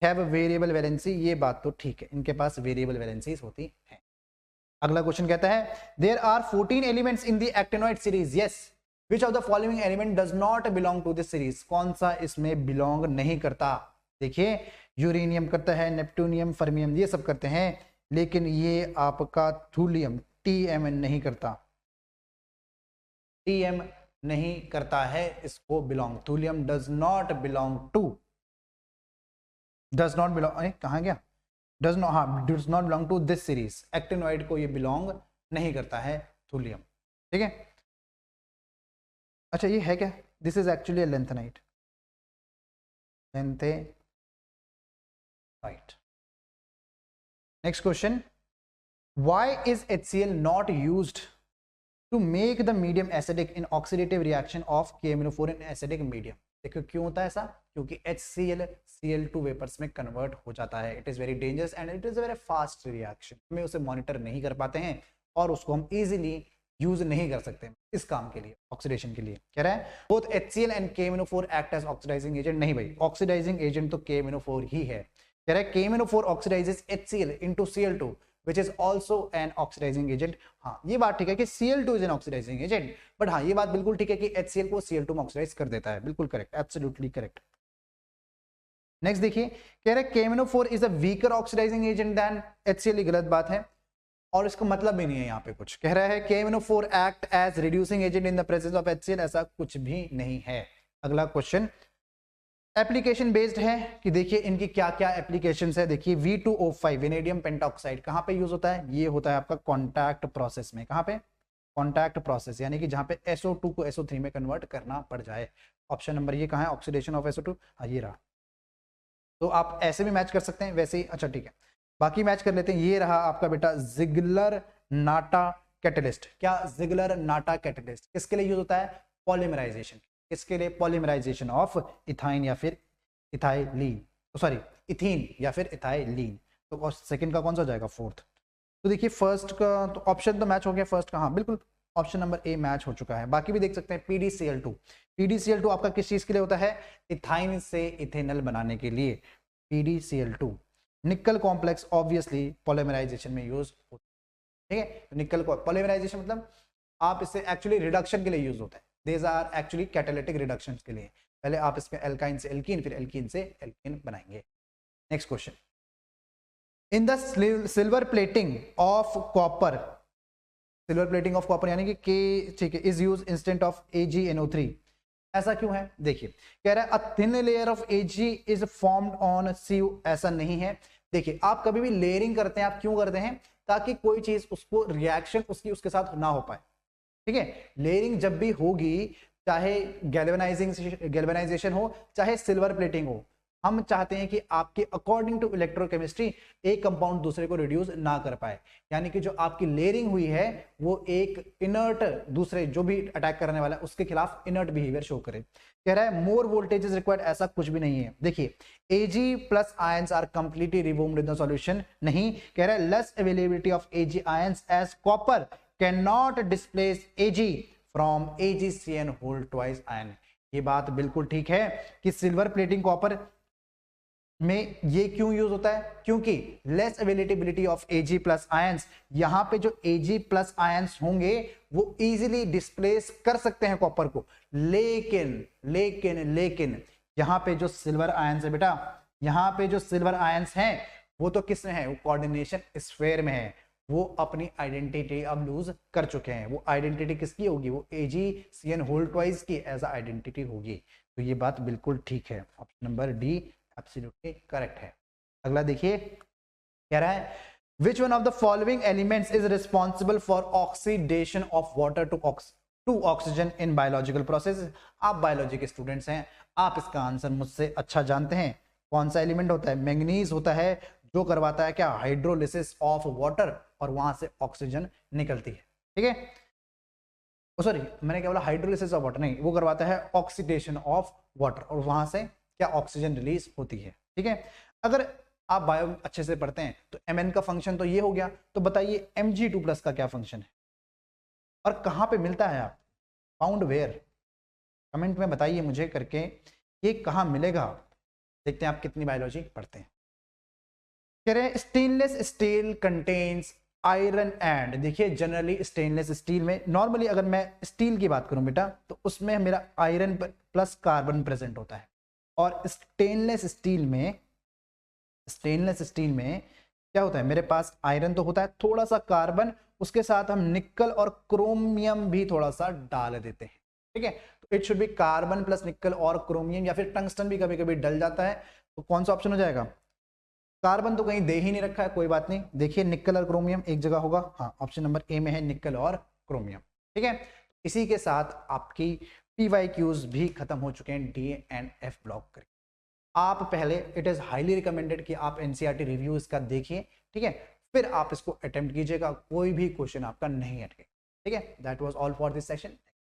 हैव वेरिएबल वैलेंसी, ये बात तो ठीक है, इनके पास वेरिएबल वैलेंसीज होती है। अगला क्वेश्चन कहता है there are 14 elements in the actinoid series, yes, which of the following element does not belong to this series, कौन सा इसमें बिलोंग नहीं करता? देखिए यूरेनियम करता है, नेप्टूनियम, फर्मियम, ये सब करते हैं, लेकिन ये आपका थूलियम TM नहीं करता, TM नहीं करता है इसको belong. Thulium does not belong to, कहां गया? Does not belong to this series, actinoid को ये बिलोंग नहीं करता है थूलियम। ठीक है, अच्छा ये है क्या? This is actually lanthanide, right. Next question, why is HCl not used to make the medium acidic in oxidative reaction of KMnO4 in acidic medium? देखो क्यों होता है ऐसा? क्योंकि HCl Cl2 वेपर्स में कन्वर्ट हो जाता है। It is very dangerous and it is a very fast reaction, हमें उसे मॉनिटर नहीं कर पाते हैं और उसको हम इजीली यूज नहीं कर सकते इस काम के लिए, ऑक्सीडेशन के लिए। कह रहा है both HCl and KMnO4 act as oxidising agent, नहीं भाई, ऑक्सीडाइजिंग एजेंट तो KMnO4 ही है। कह रहा है KMnO4 oxidises HCl into Cl2 which is also an oxidizing agent। हाँ ये बात ठीक है कि Cl2 is an oxidizing agent, but हाँ ये बात बिल्कुल ठीक है कि HCl को Cl2 में ऑक्सीडाइज कर देता है, बिल्कुल करेक्ट, एब्सोल्युटली करेक्ट। नेक्स्ट देखिए, कह रहे KMnO4 is a weaker oxidizing agent than HCl, ये गलत बात है और इसका मतलब भी नहीं है यहाँ पे कुछ। कह रहा है KMnO4 act as reducing agent in the presence of HCl, ऐसा कुछ भी नहीं है। अगला क्वेश्चन एप्लीकेशन बेस्ड है कि देखिए इनकी क्या क्या एप्लीकेशंस है। देखिए V2O5 वेनेडियम पेंटॉक्साइड कहाँ पे यूज होता है? ये होता है आपका कॉन्टैक्ट प्रोसेस में। कहाँ पे? कॉन्टैक्ट प्रोसेस, यानी कि जहाँ पे SO2 को SO3 में कन्वर्ट करना पड़ जाए। ऑप्शन नंबर ये कहाँ है? ऑक्सीडेशन ऑफ SO2, हाँ ये रहा। तो आप ऐसे भी मैच कर सकते हैं, वैसे ही, अच्छा ठीक है, बाकी मैच कर लेते हैं। ये रहा आपका बेटा जिगलर नाटा कैटलिस्ट। क्या जिगलर नाटा कैटलिस्ट किसके लिए यूज होता है? पॉलीमराइजेशन। इसके लिए पॉलीमराइजेशन ऑफ इथाइन या फिर इथाइलीन, सॉरी इथीन या फिर इथाइलीन। तो सेकंड का कौन सा हो जाएगा? फोर्थ। तो देखिए फर्स्ट का तो ऑप्शन तो मैच हो गया फर्स्ट का, हाँ बिल्कुल ऑप्शन नंबर ए मैच हो चुका है। बाकी भी देख सकते हैं PDCl2। PDCl2 आपका किस चीज के लिए होता है? इथाइन से इथेनॉल बनाने के लिए PDCl2। निकल कॉम्प्लेक्स ऑब्वियसली पॉलीमराइजेशन में यूज होता है, ठीक है। निकल को पॉलीमराइजेशन मतलब आप इससे एक्चुअली रिडक्शन के लिए यूज होता है। These are actually catalytic reduction के लिए। पहले आप इसमें एल्काइन से एल्कीन, फिर एल्कीन से एल्कीन बनाएंगे। Next question, in the silver plating of copper, silver plating of copper यानी कि के, ठीक है, is use instant of AgNO3। ऐसा क्यों है? देखिए कह रहा है a thin layer of Ag is formed on Cu। ऐसा नहीं है। देखिए आप कभी भी लेयरिंग करते हैं, आप क्यों करते हैं? ताकि कोई चीज उसको रिएक्शन उसके साथ ना हो पाए, ठीक है। लेयरिंग जब भी होगी, चाहे गैल्वेनाइजेशन हो, चाहे सिल्वर प्लेटिंग हो, हम चाहते हैं कि आपके अकॉर्डिंग टू इलेक्ट्रोकेमिस्ट्री एक कंपाउंड दूसरे को रिड्यूस ना कर पाए। यानी कि जो आपकी लेयरिंग हुई है वो एक इनर्ट, दूसरे जो भी अटैक करने वाला है उसके खिलाफ इनर्ट बिहेवियर शो करे। कह रहा है मोर वोल्टेज इज रिक्वायर्ड। ऐसा कुछ भी नहीं है। देखिए Ag+ ions are completely removed in the solution. नहीं, कह रहा है less availability of Ag ions as copper can not displace Ag from AgCN whole twice ion. ये बात बिल्कुल ठीक है कि सिल्वर प्लेटिंग कॉपर में ये क्यों यूज होता है? क्योंकि less availability of Ag+ ions, यहां पे जो Ag+ आयंस होंगे वो इजीली डिस्प्लेस कर सकते हैं कॉपर को। लेकिन लेकिन लेकिन यहां पे जो सिल्वर आयंस है बेटा, यहां पे जो सिल्वर आयंस हैं वो तो किस में है? वो कोऑर्डिनेशन स्फीयर में है। वो अपनी आइडेंटिटी अब लूज कर चुके हैं। वो आइडेंटिटी किसकी होगी? वो AgCN होल ट्वाइस की एज आइडेंटिटी होगी। तो ये बात बिल्कुल ठीक है। Option number D absolutely correct है। अगला देखिए, कह रहा है which one of the following elements is responsible for oxidation of water to oxygen in biological process. आप बायोलॉजी के स्टूडेंट्स हैं, आप इसका आंसर मुझसे अच्छा जानते हैं। कौन सा एलिमेंट होता है? मैंगनीज होता है, जो करवाता है क्या? हाइड्रोलिसिस ऑफ वाटर, और वहां से ऑक्सीजन निकलती है, ठीक है। सॉरी, मैंने क्या बोला? हाइड्रोलिसिस ऑफ वाटर नहीं, वो करवाता है ऑक्सीडेशन ऑफ वाटर, और वहां से क्या? ऑक्सीजन रिलीज होती है, ठीक है। अगर आप बायो अच्छे से पढ़ते हैं तो Mn का फंक्शन तो ये हो गया। तो बताइए Mg2+ का क्या फंक्शन है और कहां पे मिलता है? आप फाउंड वेयर? कमेंट में बताइए मुझे करके, ये कहां मिलेगा। देखते हैं आप कितनी बायोलॉजी पढ़ते हैं। कह रहे हैं stainless steel contains iron and. देखिए जनरली स्टेनलेस स्टील में, नॉर्मली अगर मैं स्टील की बात करूं बेटा, तो उसमें मेरा आयरन प्लस कार्बन प्रेजेंट होता है। और स्टेनलेस स्टील में क्या होता है? मेरे पास आयरन तो होता है, थोड़ा सा कार्बन, उसके साथ हम निकल और क्रोमियम भी थोड़ा सा डाल देते हैं, ठीक है। तो it should be carbon plus निकल और क्रोमियम, या फिर टंगस्टन भी कभी कभी डल जाता है। तो कौन सा ऑप्शन हो जाएगा? कार्बन तो कहीं दे ही नहीं रखा है, कोई बात नहीं। देखिए निकल और क्रोमियम एक जगह होगा। हाँ, ऑप्शन नंबर ए में है निकल और क्रोमियम, ठीक है। इसी के साथ आपकी PYQs भी खत्म हो चुके हैं DNF ब्लॉक करके। आप पहले, इट इज हाईली रिकमेंडेड कि आप NCERT रिव्यू इसका देखिए, ठीक है, फिर आप इसको अटेम्प्ट कीजिएगा। कोई भी क्वेश्चन आपका नहीं अटके, ठीक है। That was all for this session.